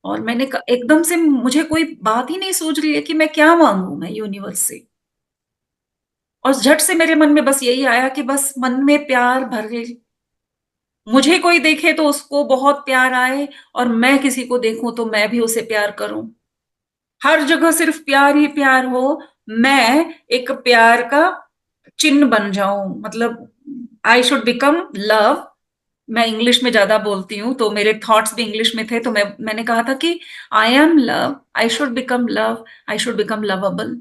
S1: और मैंने एकदम से मुझे कोई बात ही नहीं सूझ रही है कि मैं क्या मांगू मैं यूनिवर्स से, और झट से मेरे मन में बस यही आया कि बस मन में प्यार भरे, मुझे कोई देखे तो उसको बहुत प्यार आए, और मैं किसी को देखूं तो मैं भी उसे प्यार करूं, हर जगह सिर्फ प्यार ही प्यार हो, मैं एक प्यार का चिन्ह बन जाऊं, मतलब आई शुड बिकम लव। मैं इंग्लिश में ज्यादा बोलती हूँ तो मेरे थॉट्स भी इंग्लिश में थे, तो मैंने कहा था कि I am love, I should become love, I should become lovable,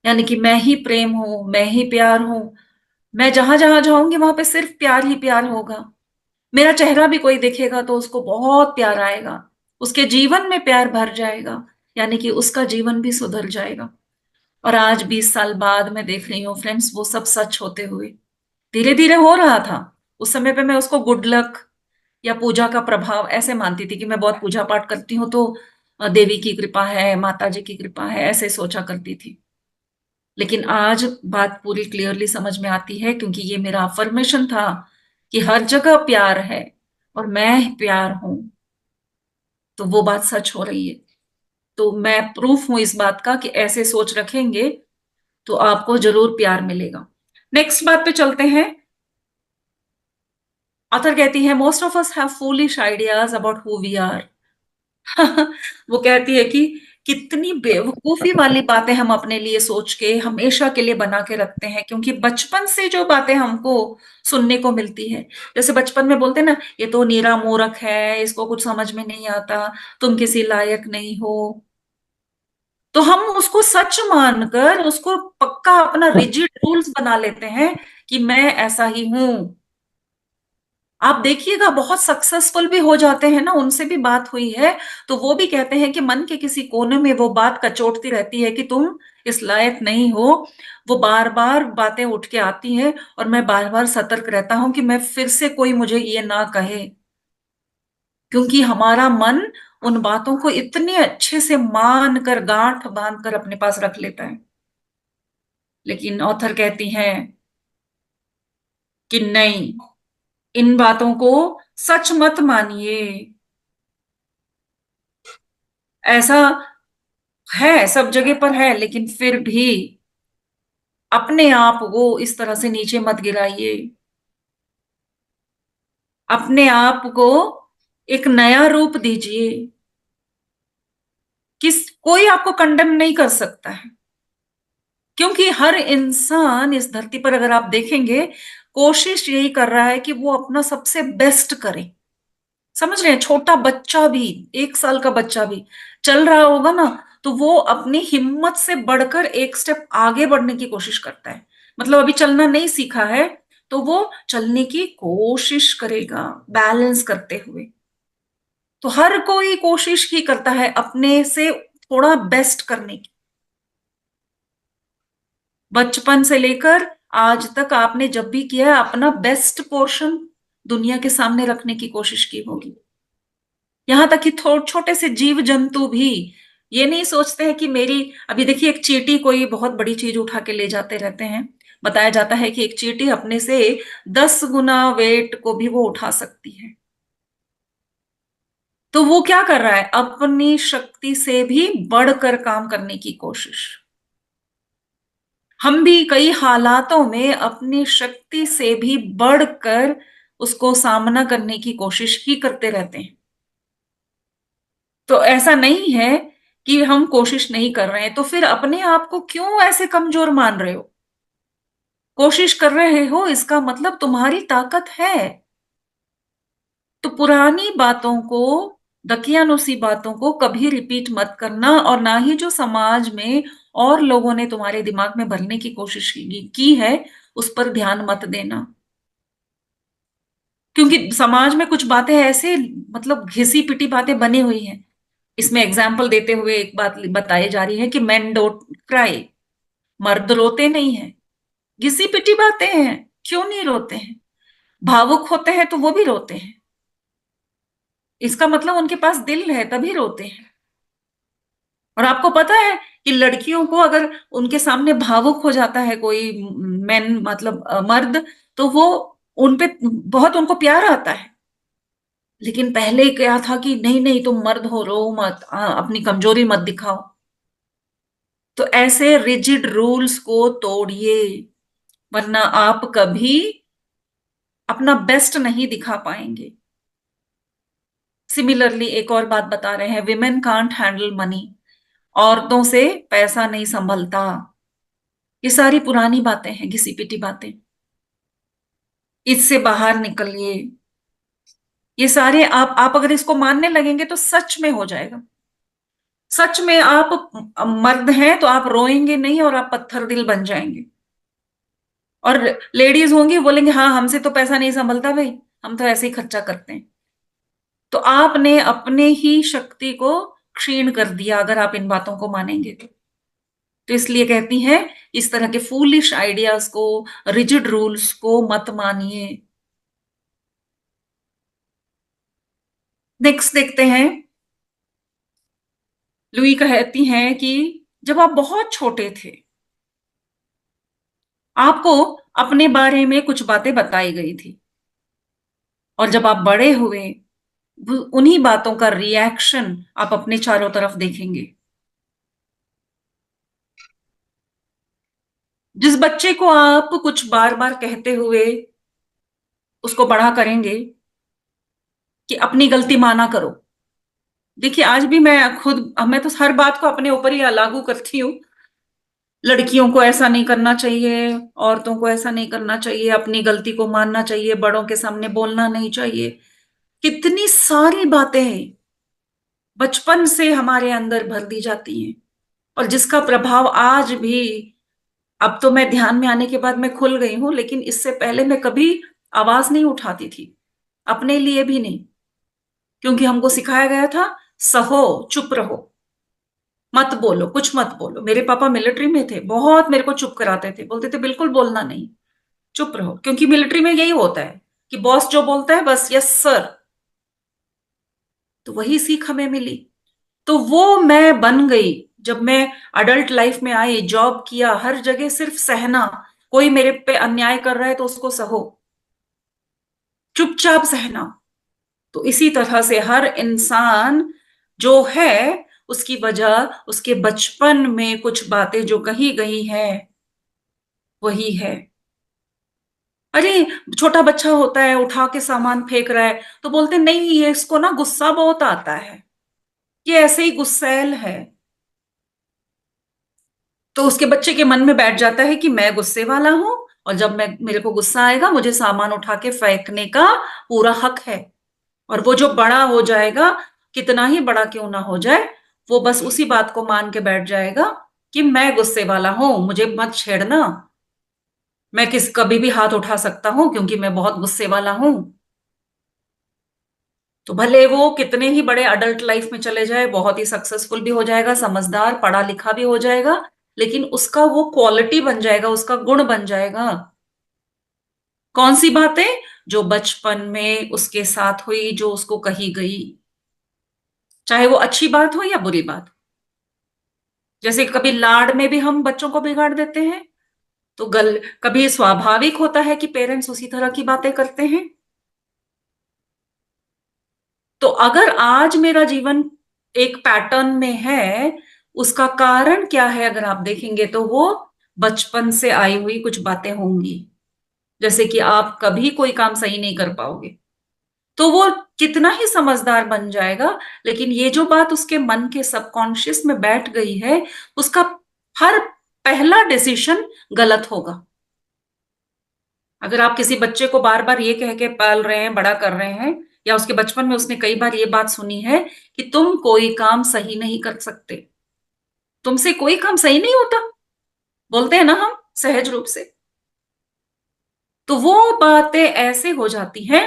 S1: यानी कि मैं ही प्रेम हूं, मैं ही प्यार हूं, मैं जहां जहां जाऊंगी वहां पे सिर्फ प्यार ही प्यार होगा, मेरा चेहरा भी कोई देखेगा तो उसको बहुत प्यार आएगा, उसके जीवन में प्यार भर जाएगा, यानी कि उसका जीवन भी सुधर जाएगा। और आज 20 साल बाद मैं देख रही हूँ फ्रेंड्स, वो सब सच होते हुए धीरे धीरे हो रहा था। उस समय पे मैं उसको गुड लक या पूजा का प्रभाव ऐसे मानती थी कि मैं बहुत पूजा पाठ करती हूँ तो देवी की कृपा है, माता जी की कृपा है, ऐसे सोचा करती थी। लेकिन आज बात पूरी क्लियरली समझ में आती है, क्योंकि ये मेरा अफर्मेशन था कि हर जगह प्यार है और मैं प्यार हूं, तो वो बात सच हो रही है। तो मैं प्रूफ हूं इस बात का कि ऐसे सोच रखेंगे तो आपको जरूर प्यार मिलेगा। नेक्स्ट बात पे चलते हैं। ऑथर कहती है most of us have foolish ideas about who we are. वो कहती है कि कितनी बेवकूफी वाली बातें हम अपने लिए सोच के हमेशा के लिए बना के रखते हैं, क्योंकि बचपन से जो बातें हमको सुनने को मिलती है, जैसे बचपन में बोलते हैं ना, ये तो नीरा मूर्ख है, इसको कुछ समझ में नहीं आता, तुम किसी लायक नहीं हो, तो हम उसको सच मानकर उसको पक्का अपना रिजिड रूल्स बना लेते हैं कि मैं ऐसा ही हूं। आप देखिएगा बहुत सक्सेसफुल भी हो जाते हैं ना, उनसे भी बात हुई है, तो वो भी कहते हैं कि मन के किसी कोने में वो बात कचोटती रहती है कि तुम इस लायक नहीं हो, वो बार बार बातें उठ के आती हैं, और मैं बार बार सतर्क रहता हूं कि मैं फिर से कोई मुझे ये ना कहे, क्योंकि हमारा मन उन बातों को इतने अच्छे से मान कर गांठ बांध कर अपने पास रख लेता है। लेकिन ऑथर कहती हैं कि नहीं, इन बातों को सच मत मानिए, ऐसा है सब जगह पर है, लेकिन फिर भी अपने आप को इस तरह से नीचे मत गिराइए, अपने आप को एक नया रूप दीजिए। कोई आपको कंडेम नहीं कर सकता है, क्योंकि हर इंसान इस धरती पर अगर आप देखेंगे कोशिश यही कर रहा है कि वो अपना सबसे बेस्ट करे। समझ रहे हैं, छोटा बच्चा भी, 1 साल का बच्चा भी चल रहा होगा ना, तो वो अपनी हिम्मत से बढ़कर एक स्टेप आगे बढ़ने की कोशिश करता है, मतलब अभी चलना नहीं सीखा है तो वो चलने की कोशिश करेगा बैलेंस करते हुए। तो हर कोई कोशिश ही करता है अपने से थोड़ा बेस्ट करने की। बचपन से लेकर आज तक आपने जब भी किया है अपना बेस्ट पोर्शन दुनिया के सामने रखने की कोशिश की होगी। यहां तक कि छोटे से जीव जंतु भी ये नहीं सोचते हैं कि मेरी, अभी देखिए एक चींटी कोई बहुत बड़ी चीज उठा के ले जाते रहते हैं, बताया जाता है कि एक चींटी अपने से 10 गुना वेट को भी वो उठा सकती है। तो वो क्या कर रहा है, अपनी शक्ति से भी बढ़कर काम करने की कोशिश। हम भी कई हालातों में अपनी शक्ति से भी बढ़कर उसको सामना करने की कोशिश ही करते रहते हैं। तो ऐसा नहीं है कि हम कोशिश नहीं कर रहे हैं, तो फिर अपने आप को क्यों ऐसे कमजोर मान रहे हो? कोशिश कर रहे हो इसका मतलब तुम्हारी ताकत है। तो पुरानी बातों को, दकियानुसी बातों को कभी रिपीट मत करना, और ना ही जो समाज में और लोगों ने तुम्हारे दिमाग में भरने की कोशिश की है उस पर ध्यान मत देना, क्योंकि समाज में कुछ बातें ऐसे, मतलब घिसी पिटी बातें बनी हुई हैं। इसमें एग्जाम्पल देते हुए एक बात बताई जा रही है कि मेन डोंट क्राई, मर्द रोते नहीं हैं, घिसी पिटी बातें हैं, क्यों नहीं रोते हैं? भावुक होते हैं तो वो भी रोते हैं, इसका मतलब उनके पास दिल है तभी रोते हैं। और आपको पता है कि लड़कियों को अगर उनके सामने भावुक हो जाता है कोई मैन, मतलब मर्द, तो वो उनपे बहुत उनको प्यार आता है। लेकिन पहले क्या था कि नहीं नहीं तुम मर्द हो, रो मत, अपनी कमजोरी मत दिखाओ। तो ऐसे रिजिड रूल्स को तोड़िए, वरना आप कभी अपना बेस्ट नहीं दिखा पाएंगे। सिमिलरली एक और बात बता रहे हैं, विमेन कांट हैंडल मनी, औरतों से पैसा नहीं संभलता। ये सारी पुरानी बातें हैं, घिसी पिटी बातें, इससे बाहर निकलिए। ये सारे आप अगर इसको मानने लगेंगे तो सच में हो जाएगा। सच में आप मर्द हैं तो आप रोएंगे नहीं और आप पत्थर दिल बन जाएंगे। और लेडीज होंगी बोलेंगे हाँ हमसे तो पैसा नहीं संभलता भाई, हम तो ऐसे ही खर्चा करते हैं। तो आपने अपने ही शक्ति को क्षीण कर दिया अगर आप इन बातों को मानेंगे तो इसलिए कहती हैं इस तरह के फूलिश आइडियाज को, रिजिड रूल्स को मत मानिए। नेक्स्ट देखते हैं, लुई कहती हैं कि जब आप बहुत छोटे थे आपको अपने बारे में कुछ बातें बताई गई थी, और जब आप बड़े हुए उन्हीं बातों का रिएक्शन आप अपने चारों तरफ देखेंगे। जिस बच्चे को आप कुछ बार बार कहते हुए उसको बड़ा करेंगे कि अपनी गलती माना करो। देखिए आज भी मैं तो हर बात को अपने ऊपर ही लागू करती हूँ। लड़कियों को ऐसा नहीं करना चाहिए, औरतों को ऐसा नहीं करना चाहिए, अपनी गलती को मानना चाहिए, बड़ों के सामने बोलना नहीं चाहिए। कितनी सारी बातें बचपन से हमारे अंदर भर दी जाती हैं, और जिसका प्रभाव आज भी, अब तो मैं ध्यान में आने के बाद मैं खुल गई हूं, लेकिन इससे पहले मैं कभी आवाज नहीं उठाती थी, अपने लिए भी नहीं। क्योंकि हमको सिखाया गया था सहो, चुप रहो, मत बोलो, कुछ मत बोलो। मेरे पापा मिलिट्री में थे, बहुत मेरे को चुप कराते थे, बोलते थे बिल्कुल बोलना नहीं, चुप रहो। क्योंकि मिलिट्री में यही होता है कि बॉस जो बोलता है बस यस सर। तो वही सीख हमें मिली, तो वो मैं बन गई। जब मैं अडल्ट लाइफ में आई, जॉब किया, हर जगह सिर्फ सहना। कोई मेरे पे अन्याय कर रहा है तो उसको सहो, चुपचाप सहना। तो इसी तरह से हर इंसान जो है उसकी वजह उसके बचपन में कुछ बातें जो कही गई हैं वही है। अरे छोटा बच्चा होता है, उठा के सामान फेंक रहा है तो बोलते नहीं ये इसको ना गुस्सा बहुत आता है, ये ऐसे ही गुस्सैल है। तो उसके बच्चे के मन में बैठ जाता है कि मैं गुस्से वाला हूं, और जब मेरे को गुस्सा आएगा मुझे सामान उठा के फेंकने का पूरा हक है। और वो जो बड़ा हो जाएगा, कितना ही बड़ा क्यों ना हो जाए, वो बस उसी बात को मान के बैठ जाएगा कि मैं गुस्से वाला हूं, मुझे मत छेड़ना, मैं कभी भी हाथ उठा सकता हूं क्योंकि मैं बहुत गुस्से वाला हूं। तो भले वो कितने ही बड़े अडल्ट लाइफ में चले जाए, बहुत ही सक्सेसफुल भी हो जाएगा, समझदार पढ़ा लिखा भी हो जाएगा, लेकिन उसका वो क्वालिटी बन जाएगा, उसका गुण बन जाएगा। कौन सी बातें? जो बचपन में उसके साथ हुई, जो उसको कही गई, चाहे वो अच्छी बात हो या बुरी बात। जैसे कभी लाड में भी हम बच्चों को बिगाड़ देते हैं, तो कभी स्वाभाविक होता है कि पेरेंट्स उसी तरह की बातें करते हैं। तो अगर आज मेरा जीवन एक पैटर्न में है, उसका कारण क्या है अगर आप देखेंगे तो वो बचपन से आई हुई कुछ बातें होंगी। जैसे कि आप कभी कोई काम सही नहीं कर पाओगे, तो वो कितना ही समझदार बन जाएगा, लेकिन ये जो बात उसके मन के सबकॉन्शियस में बैठ गई है, उसका हर पहला डिसीजन गलत होगा। अगर आप किसी बच्चे को बार बार ये कह के पाल रहे हैं, बड़ा कर रहे हैं, या उसके बचपन में उसने कई बार ये बात सुनी है कि तुम कोई काम सही नहीं कर सकते, तुमसे कोई काम सही नहीं होता, बोलते हैं ना हम सहज रूप से, तो वो बातें ऐसे हो जाती हैं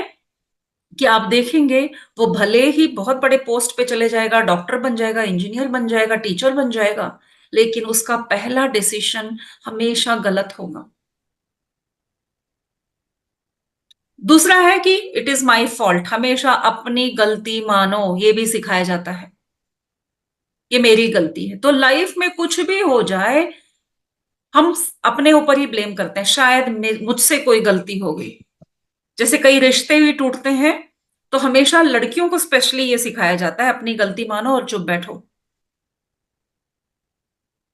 S1: कि आप देखेंगे वो भले ही बहुत बड़े पोस्ट पे चले जाएगा, डॉक्टर बन जाएगा, इंजीनियर बन जाएगा, टीचर बन जाएगा, लेकिन उसका पहला डिसीजन हमेशा गलत होगा। दूसरा है कि इट इज माई फॉल्ट, हमेशा अपनी गलती मानो, ये भी सिखाया जाता है, ये मेरी गलती है। तो लाइफ में कुछ भी हो जाए, हम अपने ऊपर ही ब्लेम करते हैं, शायद मुझसे कोई गलती हो गई। जैसे कई रिश्ते भी टूटते हैं, तो हमेशा लड़कियों को स्पेशली ये सिखाया जाता है, अपनी गलती मानो और चुप बैठो।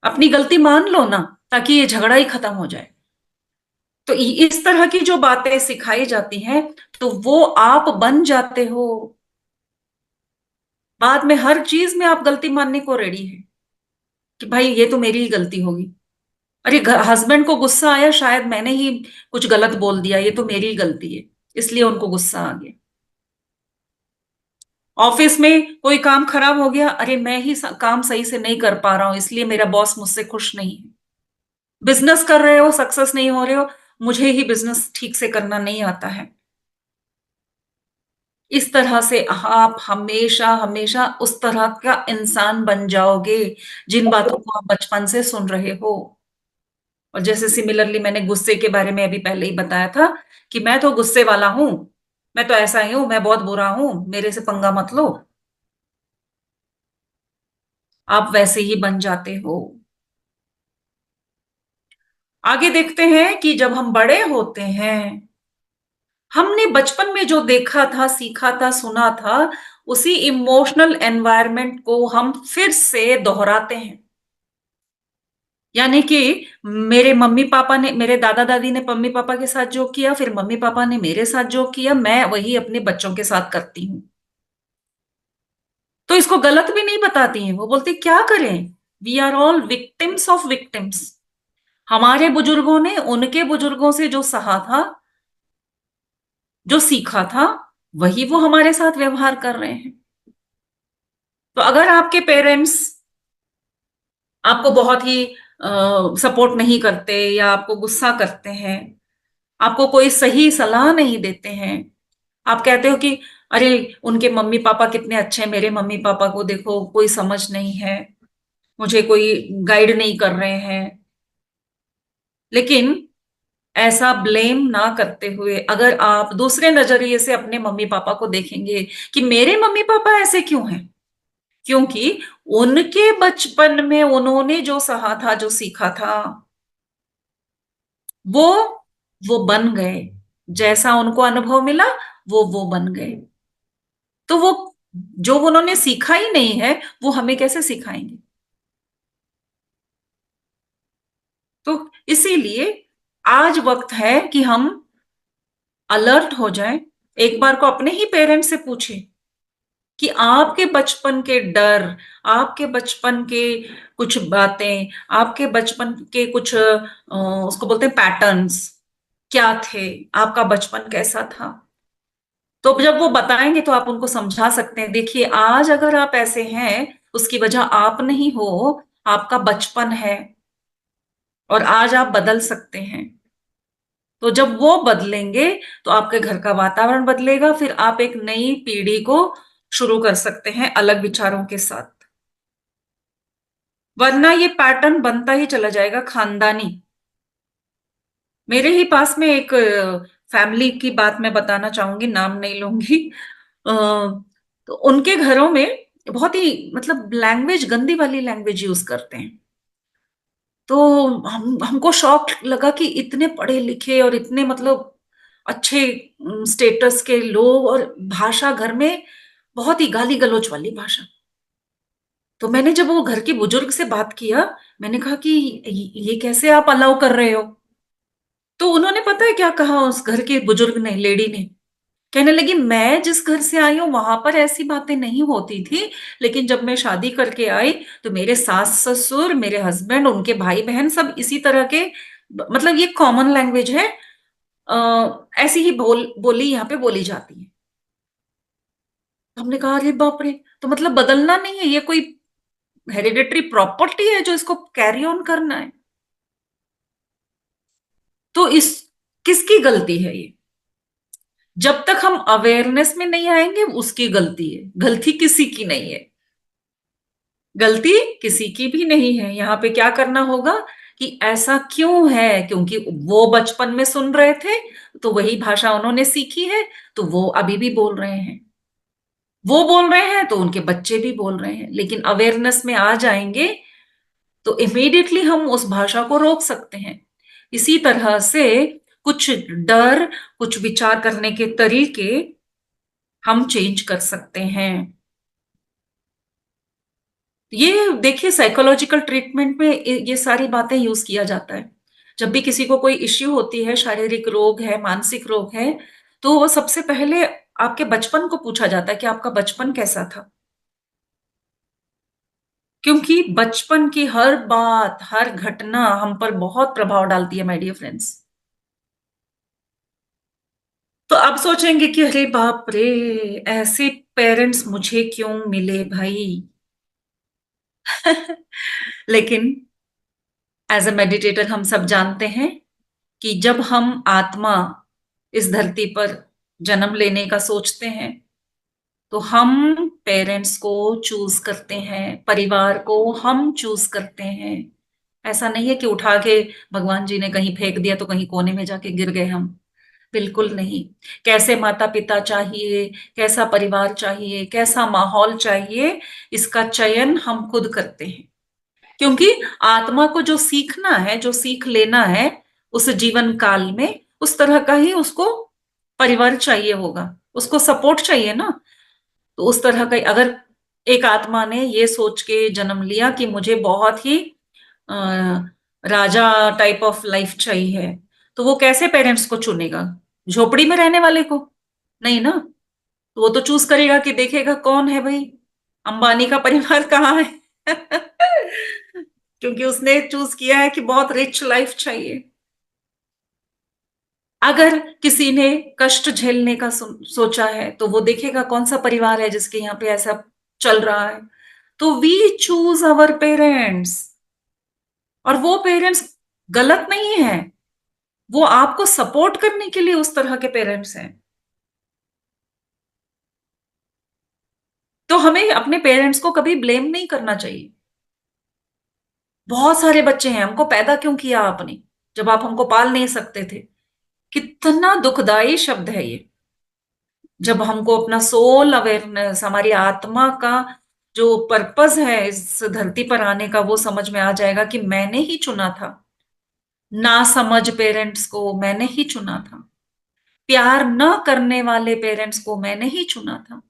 S1: अपनी गलती मान लो ना, ताकि ये झगड़ा ही खत्म हो जाए। तो इस तरह की जो बातें सिखाई जाती हैं, तो वो आप बन जाते हो। बाद में हर चीज में आप गलती मानने को रेडी है कि भाई ये तो मेरी ही गलती होगी। अरे हस्बैंड को गुस्सा आया, शायद मैंने ही कुछ गलत बोल दिया, ये तो मेरी ही गलती है, इसलिए उनको गुस्सा आ गया। ऑफिस में कोई काम खराब हो गया, अरे मैं ही काम सही से नहीं कर पा रहा हूं, इसलिए मेरा बॉस मुझसे खुश नहीं है। बिजनेस कर रहे हो, सक्सेस नहीं हो रहे हो, मुझे ही बिजनेस ठीक से करना नहीं आता है। इस तरह से आप हमेशा हमेशा उस तरह का इंसान बन जाओगे जिन बातों को आप बचपन से सुन रहे हो। और जैसे सिमिलरली मैंने गुस्से के बारे में अभी पहले ही बताया था कि मैं तो गुस्से वाला हूं, मैं तो ऐसा ही हूं, मैं बहुत बुरा हूं, मेरे से पंगा मत लो। आप वैसे ही बन जाते हो। आगे देखते हैं कि जब हम बड़े होते हैं, हमने बचपन में जो देखा था, सीखा था, सुना था, उसी इमोशनल एनवायरनमेंट को हम फिर से दोहराते हैं। यानी कि मेरे मम्मी पापा ने, मेरे दादा दादी ने मम्मी पापा के साथ जो किया, फिर मम्मी पापा ने मेरे साथ जो किया, मैं वही अपने बच्चों के साथ करती हूँ। तो इसको गलत भी नहीं बताती हैं, वो बोलती क्या करें, we are all victims of victims. हमारे बुजुर्गों ने उनके बुजुर्गों से जो सहा था, जो सीखा था, वही वो हमारे साथ व्यवहार कर रहे हैं। तो अगर आपके पेरेंट्स आपको बहुत ही सपोर्ट नहीं करते, या आपको गुस्सा करते हैं, आपको कोई सही सलाह नहीं देते हैं, आप कहते हो कि अरे उनके मम्मी पापा कितने अच्छे हैं, मेरे मम्मी पापा को देखो कोई समझ नहीं है, मुझे कोई गाइड नहीं कर रहे हैं। लेकिन ऐसा ब्लेम ना करते हुए, अगर आप दूसरे नजरिए से अपने मम्मी पापा को देखेंगे कि मेरे मम्मी पापा ऐसे क्यों हैं, क्योंकि उनके बचपन में उन्होंने जो सहा था, जो सीखा था, वो वो बन गए। जैसा उनको अनुभव मिला, वो बन गए। तो वो जो उन्होंने सीखा ही नहीं है, वो हमें कैसे सिखाएंगे। तो इसीलिए आज वक्त है कि हम अलर्ट हो जाएं। एक बार को अपने ही पेरेंट्स से पूछें कि आपके बचपन के डर, आपके बचपन के कुछ बातें, आपके बचपन के कुछ उसको बोलते हैं पैटर्न्स, क्या थे, आपका बचपन कैसा था। तो जब वो बताएंगे तो आप उनको समझा सकते हैं, देखिए आज अगर आप ऐसे हैं, उसकी वजह आप नहीं हो, आपका बचपन है, और आज आप बदल सकते हैं। तो जब वो बदलेंगे, तो आपके घर का वातावरण बदलेगा, फिर आप एक नई पीढ़ी को शुरू कर सकते हैं अलग विचारों के साथ। वरना ये पैटर्न बनता ही चला जाएगा, खानदानी। मेरे ही पास में एक फैमिली की बात मैं बताना चाहूंगी, नाम नहीं लूंगी। तो उनके घरों में बहुत ही मतलब लैंग्वेज, गंदी वाली लैंग्वेज यूज करते हैं। तो हमको शौक लगा कि इतने पढ़े लिखे और इतने मतलब अच्छे स्टेटस के लोग, और भाषा घर में बहुत ही गाली गलौज वाली भाषा। तो मैंने जब वो घर के बुजुर्ग से बात किया, मैंने कहा कि ये कैसे आप अलाउ कर रहे हो। तो उन्होंने पता है क्या कहा, उस घर के बुजुर्ग ने, लेडी ने, कहने लगी मैं जिस घर से आई हूं वहां पर ऐसी बातें नहीं होती थी, लेकिन जब मैं शादी करके आई तो मेरे सास ससुर, मेरे हस्बैंड, उनके भाई बहन सब इसी तरह के, मतलब ये कॉमन लैंग्वेज है, ऐसी ही बोली यहाँ पे बोली जाती है। तो हमने कहा अरे बाप रे, तो मतलब बदलना नहीं है, ये कोई हेरिडेटरी प्रॉपर्टी है जो इसको कैरी ऑन करना है। तो इस किसकी गलती है ये, जब तक हम अवेयरनेस में नहीं आएंगे उसकी गलती है, गलती किसी की नहीं है, गलती किसी की भी नहीं है। यहाँ पे क्या करना होगा कि ऐसा क्यों है, क्योंकि वो बचपन में सुन रहे थे तो वही भाषा उन्होंने सीखी है, तो वो अभी भी बोल रहे हैं, वो बोल रहे हैं तो उनके बच्चे भी बोल रहे हैं। लेकिन अवेयरनेस में आ जाएंगे तो इमीडिएटली हम उस भाषा को रोक सकते हैं। इसी तरह से कुछ डर, कुछ विचार करने के तरीके हम चेंज कर सकते हैं। ये देखिए साइकोलॉजिकल ट्रीटमेंट में ये सारी बातें यूज किया जाता है। जब भी किसी को कोई इश्यू होती है, शारीरिक रोग है, मानसिक रोग है, तो वो सबसे पहले आपके बचपन को पूछा जाता है कि आपका बचपन कैसा था। क्योंकि बचपन की हर बात, हर घटना हम पर बहुत प्रभाव डालती है माय डियर फ्रेंड्स। तो अब सोचेंगे कि अरे बाप रे, ऐसे पेरेंट्स मुझे क्यों मिले भाई। लेकिन एज अ मेडिटेटर हम सब जानते हैं कि जब हम आत्मा इस धरती पर जन्म लेने का सोचते हैं तो हम पेरेंट्स को चूज करते हैं, परिवार को हम चूज करते हैं। ऐसा नहीं है कि उठा के भगवान जी ने कहीं फेंक दिया तो कहीं कोने में जाके गिर गए हम। बिल्कुल नहीं। कैसे माता पिता चाहिए, कैसा परिवार चाहिए, कैसा माहौल चाहिए, इसका चयन हम खुद करते हैं। क्योंकि आत्मा को जो सीखना है, जो सीख लेना है उस जीवन काल में, उस तरह का ही उसको परिवार चाहिए होगा, उसको सपोर्ट चाहिए ना। तो उस तरह का अगर एक आत्मा ने ये सोच के जन्म लिया कि मुझे बहुत ही अ, राजा टाइप ऑफ लाइफ चाहिए, तो वो कैसे पेरेंट्स को चुनेगा? झोपड़ी में रहने वाले को? नहीं ना। तो वो तो चूज करेगा कि देखेगा कौन है भाई, अंबानी का परिवार कहाँ है। क्योंकि उसने चूज किया है कि बहुत रिच लाइफ चाहिए। अगर किसी ने कष्ट झेलने का सोचा है तो वो देखेगा कौन सा परिवार है जिसके यहाँ पे ऐसा चल रहा है। तो वी चूज अवर पेरेंट्स। और वो पेरेंट्स गलत नहीं है, वो आपको सपोर्ट करने के लिए उस तरह के पेरेंट्स हैं। तो हमें अपने पेरेंट्स को कभी ब्लेम नहीं करना चाहिए। बहुत सारे बच्चे हैं, हमको पैदा क्यों किया आपने जब आप हमको पाल नहीं सकते थे? कितना दुखदाई शब्द है ये। जब हमको अपना सोल अवेयरनेस, हमारी आत्मा का जो पर्पस है इस धरती पर आने का, वो समझ में आ जाएगा कि मैंने ही चुना था। ना समझ पेरेंट्स को मैंने ही चुना था, प्यार न करने वाले पेरेंट्स को मैंने ही चुना था।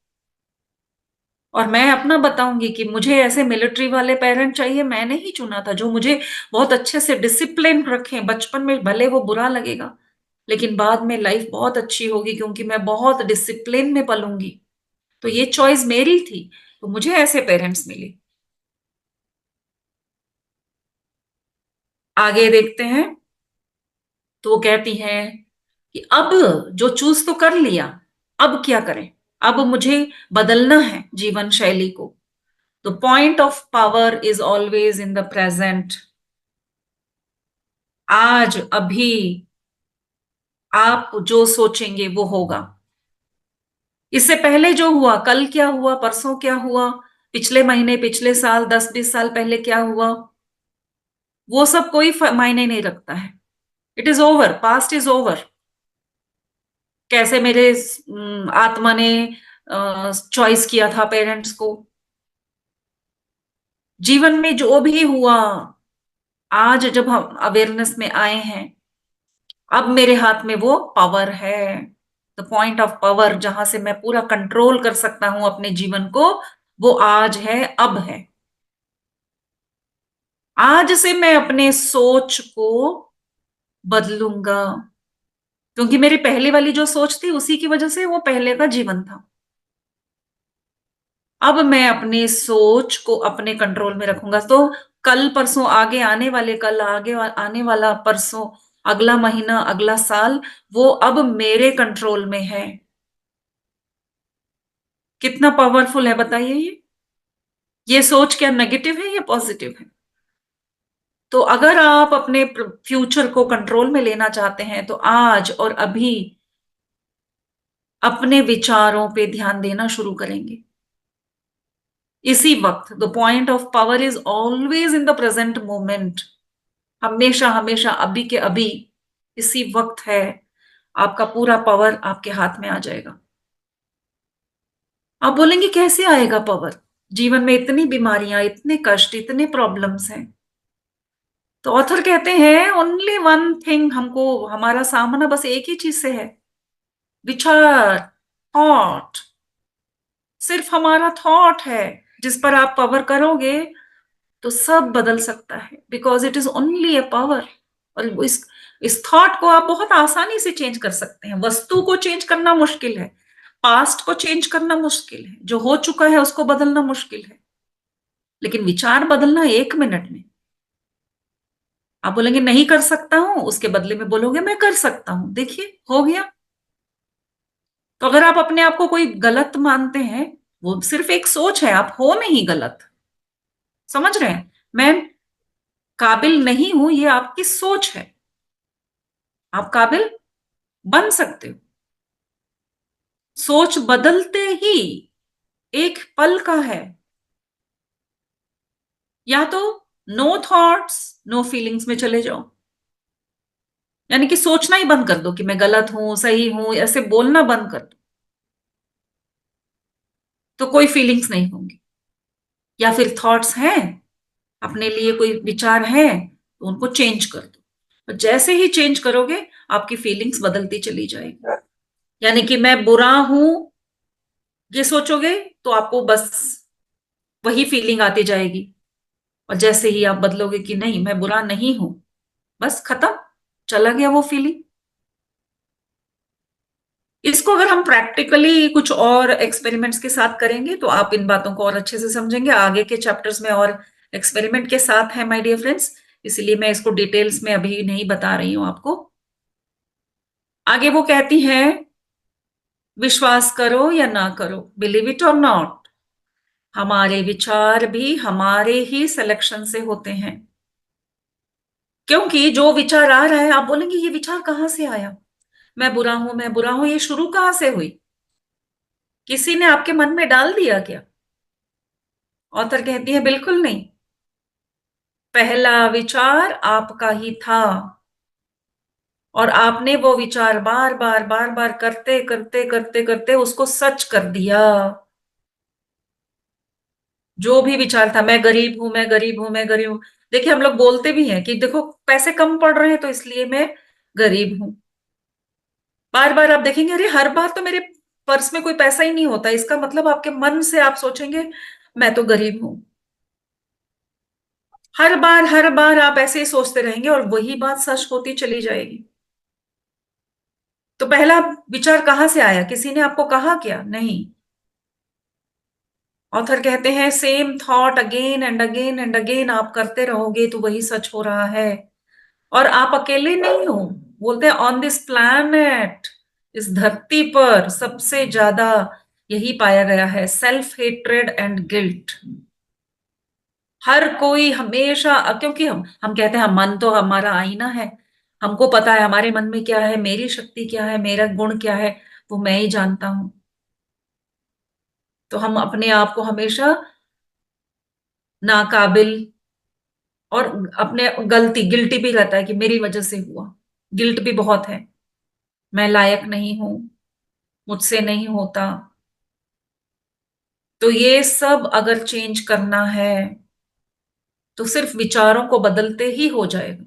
S1: और मैं अपना बताऊंगी कि मुझे ऐसे मिलिट्री वाले पेरेंट चाहिए, मैंने ही चुना था, जो मुझे बहुत अच्छे से डिसिप्लिन रखें। बचपन में भले वो बुरा लगेगा, लेकिन बाद में लाइफ बहुत अच्छी होगी क्योंकि मैं बहुत डिसिप्लिन में पलूंगी। तो ये चॉइस मेरी थी, तो मुझे ऐसे पेरेंट्स मिले। आगे देखते हैं। तो वो कहती हैं कि अब जो चूज तो कर लिया, अब क्या करें? अब मुझे बदलना है जीवन शैली को। The point of power is always in the present. आज, अभी आप जो सोचेंगे वो होगा। इससे पहले जो हुआ, कल क्या हुआ, परसों क्या हुआ, पिछले महीने, पिछले साल, 10-20 साल पहले क्या हुआ, वो सब कोई मायने नहीं रखता है। It is over, past is over. कैसे मेरे आत्मा ने चॉइस किया था पेरेंट्स को, जीवन में जो भी हुआ, आज जब हम अवेयरनेस में आए हैं, अब मेरे हाथ में वो पावर है। द पॉइंट ऑफ पावर, जहां से मैं पूरा कंट्रोल कर सकता हूं अपने जीवन को, वो आज है, अब है। आज से मैं अपने सोच को बदलूंगा, क्योंकि मेरी पहले वाली जो सोच थी उसी की वजह से वो पहले का जीवन था। अब मैं अपनी सोच को अपने कंट्रोल में रखूंगा। तो कल परसों, आगे आने वाले कल, आने वाला परसों, अगला महीना, अगला साल, वो अब मेरे कंट्रोल में है। कितना पावरफुल है बताइए ये सोच क्या नेगेटिव है या पॉजिटिव है? तो अगर आप अपने फ्यूचर को कंट्रोल में लेना चाहते हैं तो आज और अभी अपने विचारों पे ध्यान देना शुरू करेंगे। इसी वक्त the point of power is always in the present moment. हमेशा हमेशा अभी के अभी इसी वक्त है, आपका पूरा पावर आपके हाथ में आ जाएगा। आप बोलेंगे कैसे आएगा पावर, जीवन में इतनी बीमारियां, इतने कष्ट, इतने प्रॉब्लम्स हैं। तो ऑथर कहते हैं ओनली वन थिंग, हमको हमारा सामना बस एक ही चीज से है, विचार, थॉट। सिर्फ हमारा थॉट है जिस पर आप पावर करोगे तो सब बदल सकता है, because it is only a power. और इस थॉट को आप बहुत आसानी से चेंज कर सकते हैं। वस्तु को चेंज करना मुश्किल है, पास्ट को चेंज करना मुश्किल है, जो हो चुका है उसको बदलना मुश्किल है, लेकिन विचार बदलना 1 मिनट में। आप बोलेंगे नहीं कर सकता हूं, उसके बदले में बोलोगे मैं कर सकता हूं, देखिए हो गया। तो अगर आप अपने आप को कोई गलत मानते हैं, वो सिर्फ एक सोच है, आप हो नहीं गलत। समझ रहे हैं? मैं काबिल नहीं हूं, ये आपकी सोच है। आप काबिल बन सकते हो। सोच बदलते ही एक पल का है। या तो नो थॉट्स नो फीलिंग्स में चले जाओ, यानी कि सोचना ही बंद कर दो कि मैं गलत हूं, सही हूं, ऐसे बोलना बंद कर दो, तो कोई फीलिंग्स नहीं होंगी। या फिर थॉट्स हैं, अपने लिए कोई विचार है तो उनको चेंज कर दो। और जैसे ही चेंज करोगे आपकी फीलिंग्स बदलती चली जाएगी। यानी कि मैं बुरा हूं ये सोचोगे तो आपको बस वही फीलिंग आती जाएगी, और जैसे ही आप बदलोगे कि नहीं मैं बुरा नहीं हूं, बस खत्म, चला गया वो फीलिंग। इसको अगर हम प्रैक्टिकली कुछ और एक्सपेरिमेंट्स के साथ करेंगे तो आप इन बातों को और अच्छे से समझेंगे। आगे के चैप्टर्स में और एक्सपेरिमेंट के साथ है माय डियर फ्रेंड्स, इसलिए मैं इसको डिटेल्स में अभी नहीं बता रही हूं आपको। आगे वो कहती हैं विश्वास करो या ना करो, बिलीव इट और नॉट, हमारे विचार भी हमारे ही सिलेक्शन से होते हैं। क्योंकि जो विचार आ रहा है, आप बोलेंगे ये विचार कहां से आया, मैं बुरा हूं, मैं बुरा हूं, ये शुरू कहां से हुई, किसी ने आपके मन में डाल दिया क्या? ऑथर कहती है बिल्कुल नहीं, पहला विचार आपका ही था, और आपने वो विचार बार बार बार बार करते करते करते करते उसको सच कर दिया। जो भी विचार था, मैं गरीब हूं, मैं गरीब हूं, मैं गरीब हूं। देखिए हम लोग बोलते भी हैं कि देखो पैसे कम पड़ रहे हैं तो इसलिए मैं गरीब हूं। बार बार आप देखेंगे अरे हर बार तो मेरे पर्स में कोई पैसा ही नहीं होता, इसका मतलब आपके मन से आप सोचेंगे मैं तो गरीब हूं। हर बार आप ऐसे ही सोचते रहेंगे और वही बात सच होती चली जाएगी। तो पहला विचार कहां से आया, किसी ने आपको कहा क्या? नहीं। ऑथर कहते हैं same thought again and again and again आप करते रहोगे तो वही सच हो रहा है। और आप अकेले नहीं हो, बोलते हैं ऑन दिस प्लैनेट, इस धरती पर सबसे ज्यादा यही पाया गया है, सेल्फ हेट्रेड एंड गिल्ट। हर कोई हमेशा, क्योंकि हम कहते हैं मन तो हमारा आईना है, हमको पता है हमारे मन में क्या है, मेरी शक्ति क्या है, मेरा गुण क्या है, वो मैं ही जानता हूं। तो हम अपने आप को हमेशा नाकाबिल, और अपने गलती, गिल्टी भी रहता है कि मेरी वजह से हुआ, गिल्ट भी बहुत है, मैं लायक नहीं हूं, मुझसे नहीं होता। तो ये सब अगर चेंज करना है तो सिर्फ विचारों को बदलते ही हो जाएगा।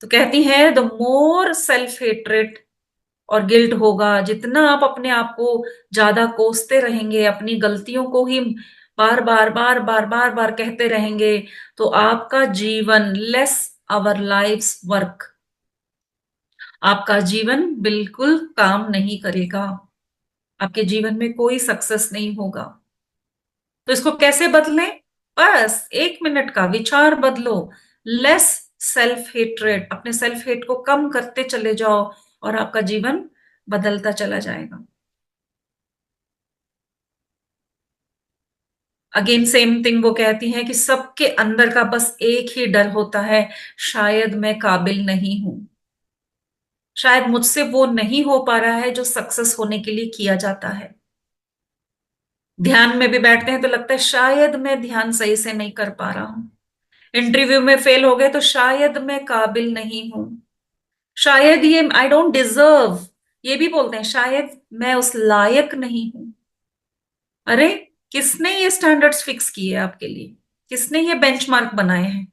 S1: तो कहती है द मोर सेल्फ हेट्रेड और गिल्ट होगा, जितना आप अपने आप को ज्यादा कोसते रहेंगे, अपनी गलतियों को ही बार बार बार बार बार बार कहते रहेंगे, तो आपका जीवन लेस आवर लाइफ्स वर्क, आपका जीवन बिल्कुल काम नहीं करेगा, आपके जीवन में कोई सक्सेस नहीं होगा। तो इसको कैसे बदलें? बस 1 मिनट का विचार बदलो, लेस सेल्फ हेट्रेड, अपने सेल्फ हेट को कम करते चले जाओ और आपका जीवन बदलता चला जाएगा। अगेन सेम थिंग वो कहती हैं कि सबके अंदर का बस एक ही डर होता है, शायद मैं काबिल नहीं हूं, शायद मुझसे वो नहीं हो पा रहा है जो सक्सेस होने के लिए किया जाता है। ध्यान में भी बैठते हैं तो लगता है शायद मैं ध्यान सही से नहीं कर पा रहा हूं, इंटरव्यू में फेल हो गए तो शायद मैं काबिल नहीं हूं, शायद ये आई डोंट डिजर्व, ये भी बोलते हैं शायद मैं उस लायक नहीं हूं। अरे किसने ये स्टैंडर्ड्स फिक्स किए आपके लिए? किसने ये बेंचमार्क बनाए हैं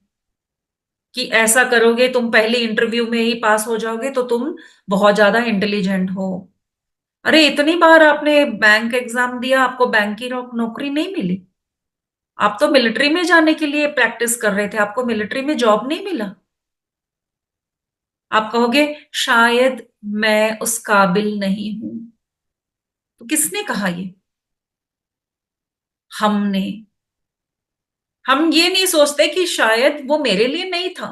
S1: कि ऐसा करोगे तुम पहले इंटरव्यू में ही पास हो जाओगे तो तुम बहुत ज्यादा इंटेलिजेंट हो? अरे इतनी बार आपने बैंक एग्जाम दिया, आपको बैंक की नौकरी नहीं मिली? आप तो मिलिट्री में जाने के लिए प्रैक्टिस कर रहे थे, आपको मिलिट्री में जॉब नहीं मिला? आप कहोगे शायद मैं उस काबिल नहीं हूं। तो किसने कहा ये? हमने। हम ये नहीं सोचते कि शायद वो मेरे लिए नहीं था,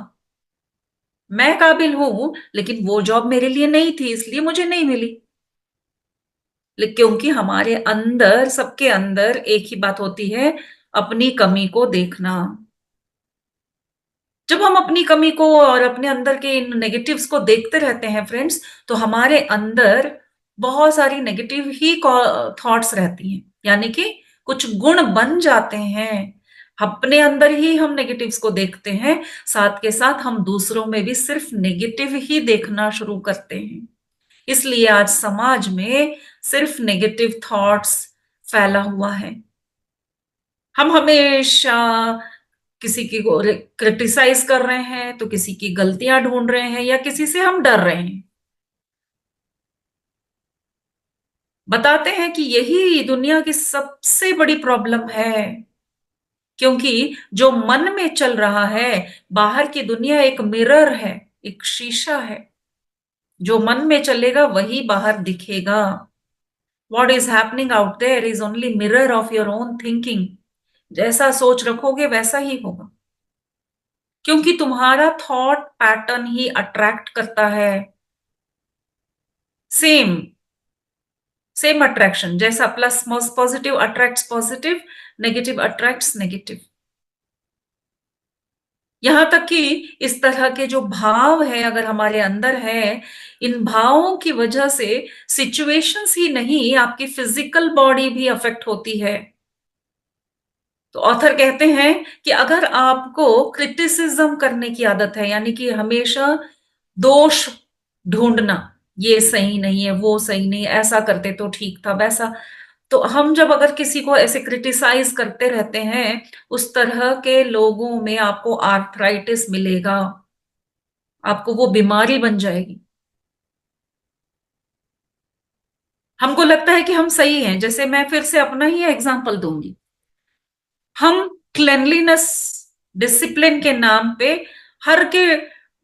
S1: मैं काबिल हूं लेकिन वो जॉब मेरे लिए नहीं थी इसलिए मुझे नहीं मिली। लेकिन क्योंकि हमारे अंदर, सबके अंदर एक ही बात होती है, अपनी कमी को देखना। जब हम अपनी कमी को और अपने अंदर के इन नेगेटिव्स को देखते रहते हैं फ्रेंड्स, तो हमारे अंदर बहुत सारी नेगेटिव ही थॉट्स रहती हैं, यानी कि कुछ गुण बन जाते हैं। अपने अंदर ही हम नेगेटिव्स को देखते हैं, साथ के साथ हम दूसरों में भी सिर्फ नेगेटिव ही देखना शुरू करते हैं। इसलिए आज समाज में सिर्फ नेगेटिव थॉट्स फैला हुआ है। हम हमेशा किसी की को क्रिटिसाइज कर रहे हैं, तो किसी की गलतियां ढूंढ रहे हैं, या किसी से हम डर रहे हैं। बताते हैं कि यही दुनिया की सबसे बड़ी प्रॉब्लम है, क्योंकि जो मन में चल रहा है, बाहर की दुनिया एक मिरर है, एक शीशा है। जो मन में चलेगा वही बाहर दिखेगा। What is happening out there is only mirror of your own thinking. जैसा सोच रखोगे वैसा ही होगा, क्योंकि तुम्हारा थॉट पैटर्न ही अट्रैक्ट करता है। सेम सेम अट्रैक्शन, जैसा plus positive attracts positive, negative attracts negative. यहां तक कि इस तरह के जो भाव है अगर हमारे अंदर है, इन भावों की वजह से सिचुएशंस ही नहीं, आपकी फिजिकल बॉडी भी अफेक्ट होती है। तो ऑथर कहते हैं कि अगर आपको क्रिटिसिज्म करने की आदत है, यानी कि हमेशा दोष ढूंढना, ये सही नहीं है, वो सही नहीं है, ऐसा करते तो ठीक था, वैसा, तो हम जब अगर किसी को ऐसे क्रिटिसाइज करते रहते हैं, उस तरह के लोगों में आपको आर्थराइटिस मिलेगा, आपको वो बीमारी बन जाएगी। हमको लगता है कि हम सही हैं, जैसे मैं फिर से अपना ही एग्जांपल दूंगी। हम क्लेनलीनेस, डिसिप्लिन के नाम पे हर के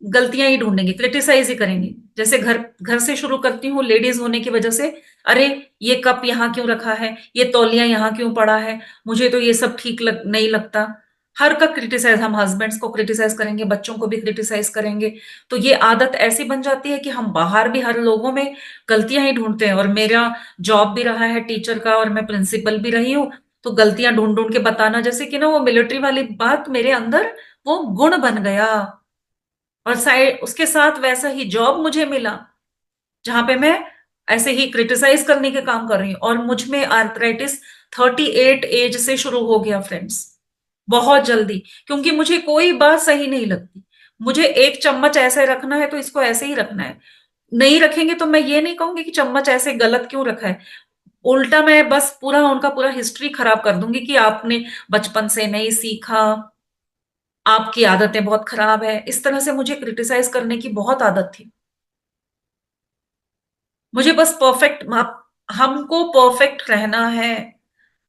S1: गलतियां ही ढूंढेंगे, क्रिटिसाइज ही करेंगे। जैसे घर घर से शुरू करती हूँ, लेडीज होने की वजह से, अरे ये कप यहाँ क्यों रखा है, ये तौलिया यहाँ क्यों पड़ा है, मुझे तो ये सब ठीक नहीं लगता। हर का क्रिटिसाइज, हम हस्बैंड्स को क्रिटिसाइज करेंगे, बच्चों को भी क्रिटिसाइज करेंगे। तो ये आदत ऐसी बन जाती है कि हम बाहर भी हर लोगों में गलतियां ही ढूंढते हैं। और मेरा जॉब भी रहा है टीचर का, और मैं प्रिंसिपल भी रही हूँ, तो गलतियां ढूंढ ढूंढ के बताना, जैसे कि ना वो मिलिट्री वाली बात, मेरे अंदर वो गुण बन गया। और साइड उसके साथ वैसा ही जॉब मुझे मिला, जहां पे मैं ऐसे ही क्रिटिसाइज करने के काम कर रही हूँ, और मुझ में आर्थराइटिस 38 एज से शुरू हो गया फ्रेंड्स, बहुत जल्दी। क्योंकि मुझे कोई बात सही नहीं लगती, मुझे एक चम्मच ऐसे रखना है तो इसको ऐसे ही रखना है, नहीं रखेंगे तो मैं ये नहीं कहूंगी कि चम्मच ऐसे गलत क्यों रखा है, उल्टा मैं बस पूरा उनका पूरा हिस्ट्री खराब कर दूंगी कि आपने बचपन से नहीं सीखा, आपकी आदतें बहुत खराब है। इस तरह से मुझे क्रिटिसाइज करने की बहुत आदत थी। मुझे बस परफेक्ट, हमको परफेक्ट रहना है,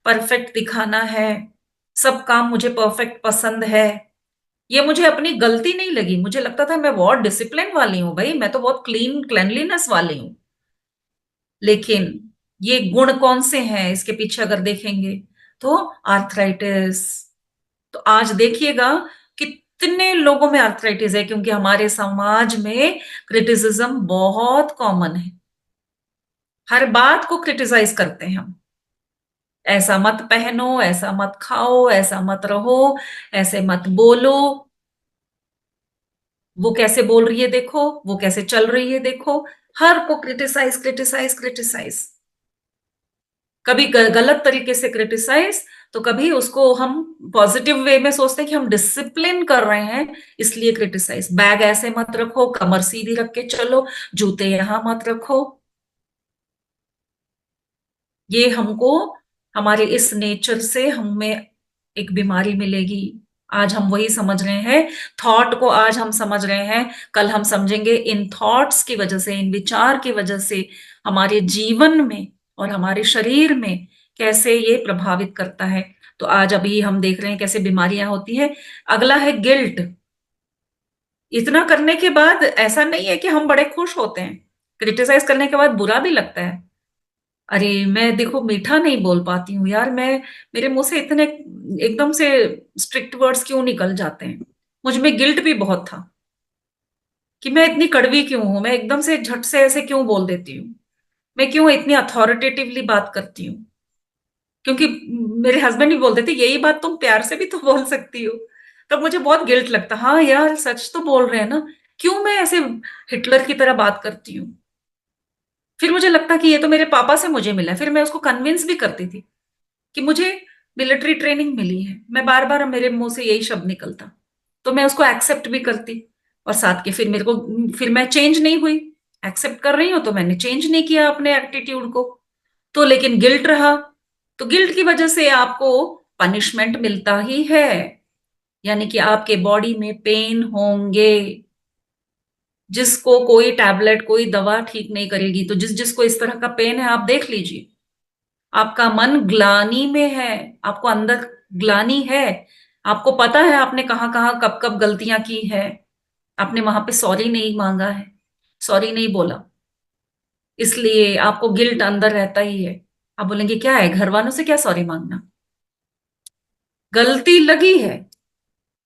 S1: परफेक्ट दिखाना है, सब काम मुझे परफेक्ट पसंद है। ये मुझे अपनी गलती नहीं लगी, मुझे लगता था मैं बहुत डिसिप्लिन वाली हूं, भाई मैं तो बहुत क्लेनलीनेस वाली हूं। लेकिन ये गुण कौन से हैं इसके पीछे अगर देखेंगे, तो आर्थराइटिस। तो आज देखिएगा कितने लोगों में आर्थराइटिस है, क्योंकि हमारे समाज में क्रिटिसिज्म बहुत कॉमन है। हर बात को क्रिटिसाइज करते हैं हम, ऐसा मत पहनो, ऐसा मत खाओ, ऐसा मत रहो, ऐसे मत बोलो, वो कैसे बोल रही है देखो, वो कैसे चल रही है देखो, हर को क्रिटिसाइज क्रिटिसाइज क्रिटिसाइज। कभी गलत तरीके से क्रिटिसाइज, तो कभी उसको हम पॉजिटिव वे में सोचते हैं कि हम डिसिप्लिन कर रहे हैं, इसलिए क्रिटिसाइज। बैग ऐसे मत रखो, कमर सीधी रख के चलो, जूते यहां मत रखो। ये हमको हमारे इस नेचर से हमें एक बीमारी मिलेगी। आज हम वही समझ रहे हैं, थॉट को आज हम समझ रहे हैं, कल हम समझेंगे इन थॉट्स की वजह से, इन विचार की वजह से हमारे जीवन में और हमारे शरीर में कैसे ये प्रभावित करता है। तो आज अभी हम देख रहे हैं कैसे बीमारियां होती है। अगला है गिल्ट। इतना करने के बाद ऐसा नहीं है कि हम बड़े खुश होते हैं, क्रिटिसाइज करने के बाद बुरा भी लगता है। अरे मैं देखो मीठा नहीं बोल पाती हूँ यार, मैं मेरे मुंह से इतने एकदम से स्ट्रिक्ट वर्ड्स क्यों निकल जाते हैं। मुझ में गिल्ट भी बहुत था कि मैं इतनी कड़वी क्यों हूं, मैं एकदम से झट से ऐसे क्यों बोल देती हूँ, मैं क्यों इतनी अथॉरिटेटिवली बात करती हूँ। क्योंकि मेरे हस्बैंड भी बोलते थे यही बात तुम प्यार से भी तो बोल सकती हो। तब मुझे बहुत गिल्ट लगता, हाँ यार सच तो बोल रहे हैं ना, क्यों मैं ऐसे हिटलर की तरह बात करती हूँ। फिर मुझे लगता कि ये तो मेरे पापा से मुझे मिला है, फिर मैं उसको कन्विंस भी करती थी कि मुझे मिलिट्री ट्रेनिंग मिली है। मैं बार बार मेरे मुंह से यही शब्द निकलता, तो मैं उसको एक्सेप्ट भी करती। और साथ के फिर मेरे को, फिर मैं चेंज नहीं हुई। एक्सेप्ट कर रही हूं तो मैंने चेंज नहीं किया अपने एटीट्यूड को, तो लेकिन गिल्ट रहा। तो गिल्ट की वजह से आपको पनिशमेंट मिलता ही है, यानी कि आपके बॉडी में पेन होंगे, जिसको कोई टैबलेट कोई दवा ठीक नहीं करेगी। तो जिस जिसको इस तरह का पेन है, आप देख लीजिए, आपका मन ग्लानि में है, आपको अंदर ग्लानि है। आपको पता है आपने कहाँ कहाँ कब कब गलतियां की है, आपने वहां पे सॉरी नहीं मांगा है, सॉरी नहीं बोला, इसलिए आपको गिल्ट अंदर रहता ही है। आप बोलेंगे क्या है, घर वालों से क्या सॉरी मांगना, गलती लगी है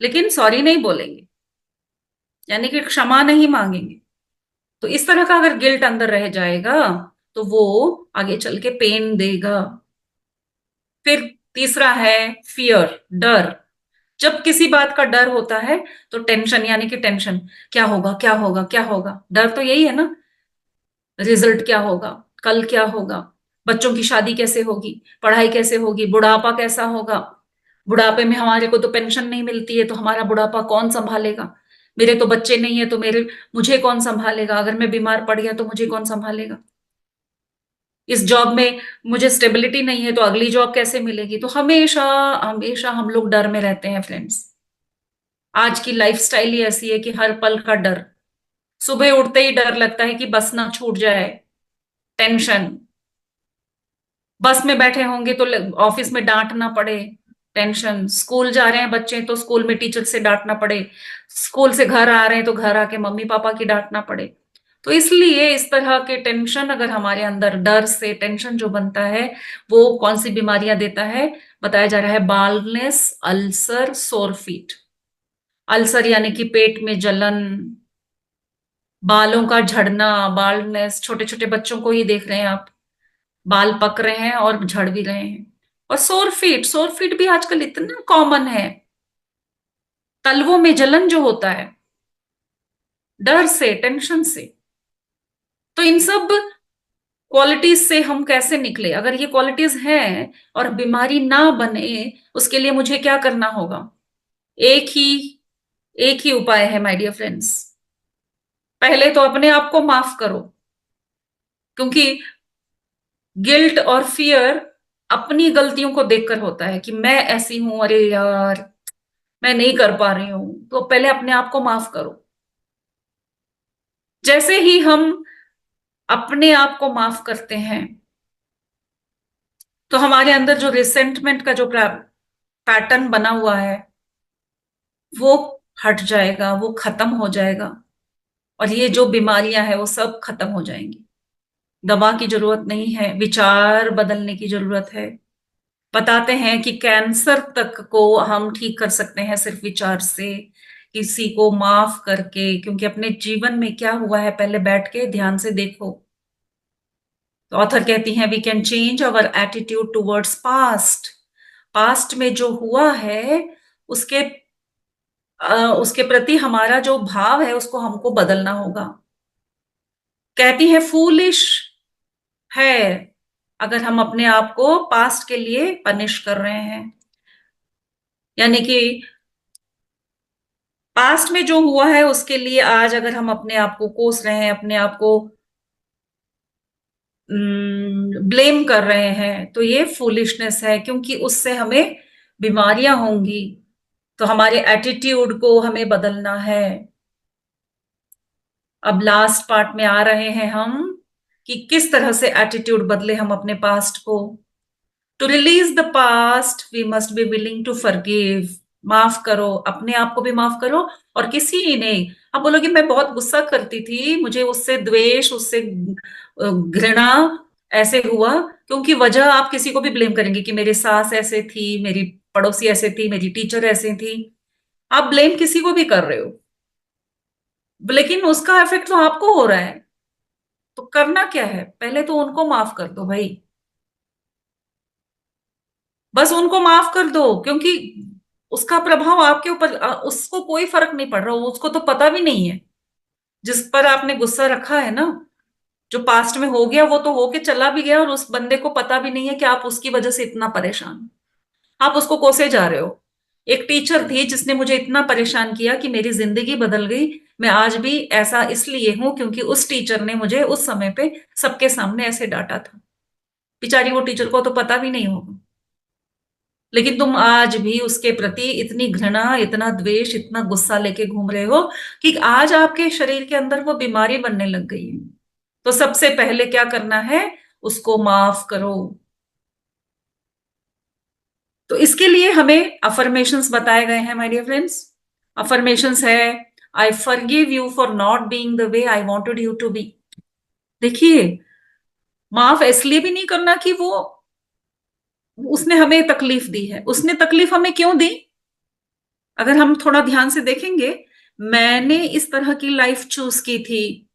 S1: लेकिन सॉरी नहीं बोलेंगे, यानी कि क्षमा नहीं मांगेंगे। तो इस तरह का अगर गिल्ट अंदर रह जाएगा तो वो आगे चल के पेन देगा। फिर तीसरा है फियर, डर। जब किसी बात का डर होता है तो टेंशन, यानी कि टेंशन, क्या होगा क्या होगा क्या होगा, डर तो यही है ना। रिजल्ट क्या होगा, कल क्या होगा, बच्चों की शादी कैसे होगी, पढ़ाई कैसे होगी, बुढ़ापा कैसा होगा, बुढ़ापे में हमारे को तो पेंशन नहीं मिलती है तो हमारा बुढ़ापा कौन संभालेगा, मेरे तो बच्चे नहीं है तो मेरे मुझे कौन संभालेगा, अगर मैं बीमार पड़ गया तो मुझे कौन संभालेगा, इस जॉब में मुझे स्टेबिलिटी नहीं है तो अगली जॉब कैसे मिलेगी। तो हमेशा हमेशा हम लोग डर में रहते हैं फ्रेंड्स। आज की लाइफस्टाइल ही ऐसी है कि हर पल का डर, सुबह उठते ही डर लगता है कि बस ना छूट जाए, टेंशन, बस में बैठे होंगे तो ऑफिस में डांट ना पड़े, टेंशन, स्कूल जा रहे हैं बच्चे तो स्कूल में टीचर से डांटना पड़े, स्कूल से घर आ रहे हैं तो घर आके मम्मी पापा की डांटना पड़े। तो इसलिए इस तरह के टेंशन अगर हमारे अंदर, डर से टेंशन जो बनता है, वो कौन सी बीमारियां देता है, बताया जा रहा है बाल्डनेस, अल्सर, सोर फीट। अल्सर यानी कि पेट में जलन, बालों का झड़ना, बाल्डनेस, छोटे छोटे बच्चों को ही देख रहे हैं आप, बाल पक रहे हैं और झड़ भी रहे हैं। और सोर फीट, सोर फीट भी आजकल इतना कॉमन है, तलवों में जलन जो होता है डर से, टेंशन से। तो इन सब क्वालिटीज से हम कैसे निकले, अगर ये क्वालिटीज हैं और बीमारी ना बने, उसके लिए मुझे क्या करना होगा। एक ही एक ही उपाय है माय डियर फ्रेंड्स। पहले तो अपने आप को माफ करो, क्योंकि गिल्ट और फियर अपनी गलतियों को देखकर होता है कि मैं ऐसी हूं, अरे यार मैं नहीं कर पा रही हूं। तो पहले अपने आप को माफ करो। जैसे ही हम अपने आप को माफ करते हैं तो हमारे अंदर जो रिसेंटमेंट का जो पैटर्न बना हुआ है वो हट जाएगा, वो खत्म हो जाएगा, और ये जो बीमारियां हैं वो सब खत्म हो जाएंगी। दवा की जरूरत नहीं है, विचार बदलने की जरूरत है। बताते हैं कि कैंसर तक को हम ठीक कर सकते हैं सिर्फ विचार से, किसी को माफ करके। क्योंकि अपने जीवन में क्या हुआ है पहले बैठ के ध्यान से देखो। तो ऑथर कहती हैं we can change our attitude towards past. Past में जो हुआ है उसके उसके प्रति हमारा जो भाव है उसको हमको बदलना होगा। कहती है फूलिश है अगर हम अपने आप को पास्ट के लिए पनिश कर रहे हैं, यानी कि पास्ट में जो हुआ है उसके लिए आज अगर हम अपने आप को कोस रहे हैं, अपने आप को ब्लेम कर रहे हैं, तो ये फूलिशनेस है, क्योंकि उससे हमें बीमारियां होंगी। तो हमारे एटीट्यूड को हमें बदलना है। अब लास्ट पार्ट में आ रहे हैं हम कि किस तरह से एटीट्यूड बदले हम अपने पास्ट को। To release the past we must be willing to forgive. माफ करो, अपने आप को भी माफ करो और किसी ने, आप बोलोगे मैं बहुत गुस्सा करती थी, मुझे उससे द्वेष, उससे घृणा ऐसे हुआ, क्योंकि वजह आप किसी को भी ब्लेम करेंगे कि मेरी सास ऐसे थी, मेरी पड़ोसी ऐसे थी, मेरी टीचर ऐसे थी। आप ब्लेम किसी को भी कर रहे हो, लेकिन उसका इफेक्ट तो आपको हो रहा है। तो करना क्या है, पहले तो उनको माफ कर दो भाई, बस उनको माफ कर दो, क्योंकि उसका प्रभाव आपके ऊपर, उसको कोई फर्क नहीं पड़ रहा, उसको तो पता भी नहीं है जिस पर आपने गुस्सा रखा है ना। जो पास्ट में हो गया वो तो होके चला भी गया, और उस बंदे को पता भी नहीं है कि आप उसकी वजह से इतना परेशान हो। आप उसको कोसे जा रहे हो। एक टीचर थी जिसने मुझे इतना परेशान किया कि मेरी जिंदगी बदल गई। मैं आज भी ऐसा इसलिए हूं क्योंकि उस टीचर ने मुझे उस समय पे सबके सामने ऐसे डांटा था। बेचारी वो टीचर को तो पता भी नहीं होगा, लेकिन तुम आज भी उसके प्रति इतनी घृणा, इतना द्वेष, इतना गुस्सा लेके घूम रहे हो कि आज आपके शरीर के अंदर वो बीमारी बनने लग गई है। तो सबसे पहले क्या करना है, उसको माफ करो। तो इसके लिए हमें अफर्मेशंस बताए गए हैं माय डियर फ्रेंड्स। अफर्मेशंस है, I forgive you for not being the way I wanted you to be. देखिए, माफ इसलिए भी नहीं करना कि वो, उसने हमें तकलीफ दी है। उसने तकलीफ हमें क्यों दी, अगर हम थोड़ा ध्यान से देखेंगे, मैंने इस तरह की लाइफ चूज की थी,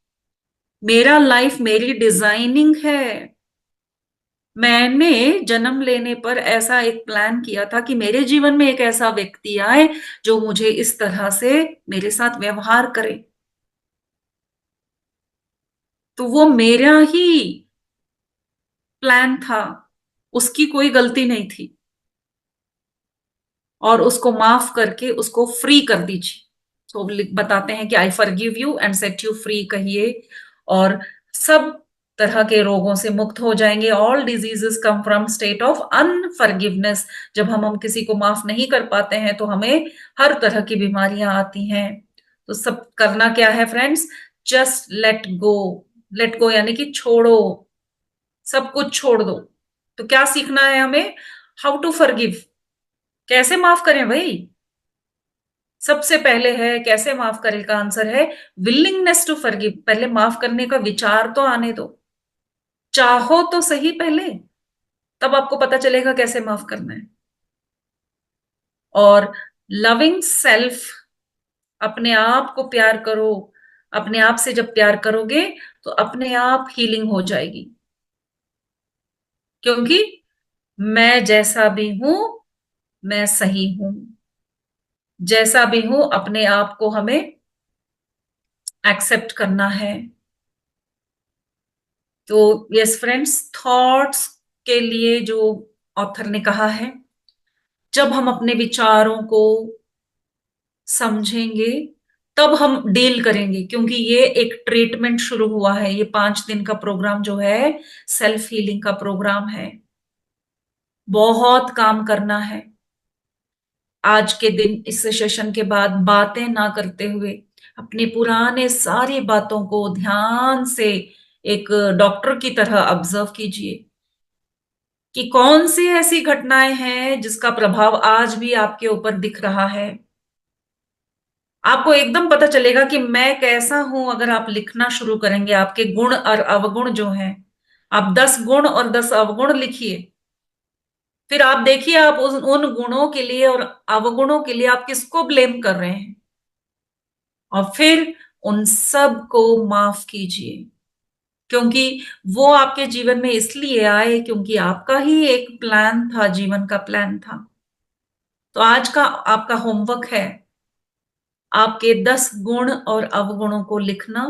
S1: मेरा लाइफ मेरी डिजाइनिंग है। मैंने जन्म लेने पर ऐसा एक प्लान किया था कि मेरे जीवन में एक ऐसा व्यक्ति आए जो मुझे इस तरह से मेरे साथ व्यवहार करे। तो वो मेरा ही प्लान था, उसकी कोई गलती नहीं थी। और उसको माफ करके उसको फ्री कर दीजिए। तो बताते हैं कि आई forgive you and set you free कहिए, और सब तरह के रोगों से मुक्त हो जाएंगे। All diseases come from state of unforgiveness. जब हम किसी को माफ नहीं कर पाते हैं तो हमें हर तरह की बीमारियां आती हैं। तो सब करना क्या है friends, just let go. Let go यानी कि छोड़ो, सब कुछ छोड़ दो। तो क्या सीखना है हमें, हाउ टू फॉरगिव, कैसे माफ करें भाई। सबसे पहले है कैसे माफ करें का आंसर है विलिंगनेस टू फॉरगिव। पहले माफ करने का विचार तो आने दो, चाहो तो सही पहले, तब आपको पता चलेगा कैसे माफ करना है। और लविंग सेल्फ, अपने आप को प्यार करो। अपने आप से जब प्यार करोगे तो अपने आप हीलिंग हो जाएगी, क्योंकि मैं जैसा भी हूं मैं सही हूं। जैसा भी हूं अपने आप को हमें एक्सेप्ट करना है। तो यस फ्रेंड्स, थॉट्स के लिए जो ऑथर ने कहा है, जब हम अपने विचारों को समझेंगे तब हम डील करेंगे, क्योंकि ये एक ट्रीटमेंट शुरू हुआ है। ये 5 दिन का प्रोग्राम जो है सेल्फ हीलिंग का प्रोग्राम है। बहुत काम करना है। आज के दिन इस सेशन के बाद बातें ना करते हुए अपनी पुराने सारी बातों को ध्यान से एक डॉक्टर की तरह ऑब्जर्व कीजिए कि कौन सी ऐसी घटनाएं हैं जिसका प्रभाव आज भी आपके ऊपर दिख रहा है। आपको एकदम पता चलेगा कि मैं कैसा हूं अगर आप लिखना शुरू करेंगे आपके गुण और अवगुण जो हैं। आप 10 गुण और 10 अवगुण लिखिए, फिर आप देखिए आप उन गुणों के लिए और अवगुणों के लिए आप किसको ब्लेम कर रहे हैं, और फिर उन सब को माफ कीजिए, क्योंकि वो आपके जीवन में इसलिए आए क्योंकि आपका ही एक प्लान था, जीवन का प्लान था। तो आज का आपका होमवर्क है आपके 10 गुण और अवगुणों को लिखना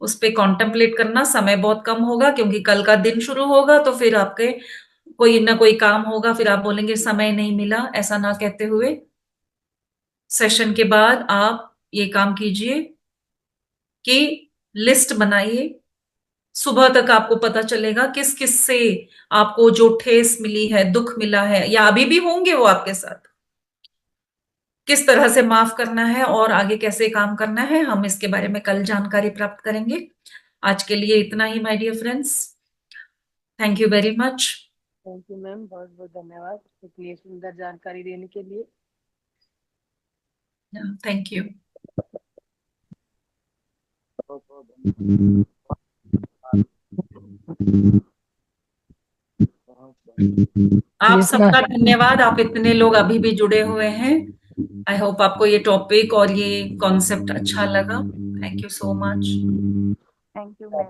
S1: उस पे कॉन्टेम्पलेट करना। समय बहुत कम होगा क्योंकि कल का दिन शुरू होगा, तो फिर आपके कोई ना कोई काम होगा, फिर आप बोलेंगे समय नहीं मिला, ऐसा ना कहते हुए सेशन के बाद आप ये काम कीजिए कि लिस्ट बनाइए। सुबह तक आपको पता चलेगा किस किस से आपको जो ठेस मिली है, दुख मिला है, या अभी भी होंगे वो आपके साथ, किस तरह से माफ करना है और आगे कैसे काम करना है, हम इसके बारे में कल जानकारी प्राप्त करेंगे। आज के लिए इतना ही my dear friends. Thank you very much.
S2: Thank you ma'am, बहुत बहुत धन्यवाद इतनी सुंदर जानकारी देने के लिए।
S1: Thank you. आप
S2: Yes,
S1: सबका धन्यवाद, आप इतने लोग अभी भी जुड़े हुए हैं। आई होप आपको ये टॉपिक और ये कॉन्सेप्ट अच्छा लगा। Thank you so much.
S4: Thank you ma'am.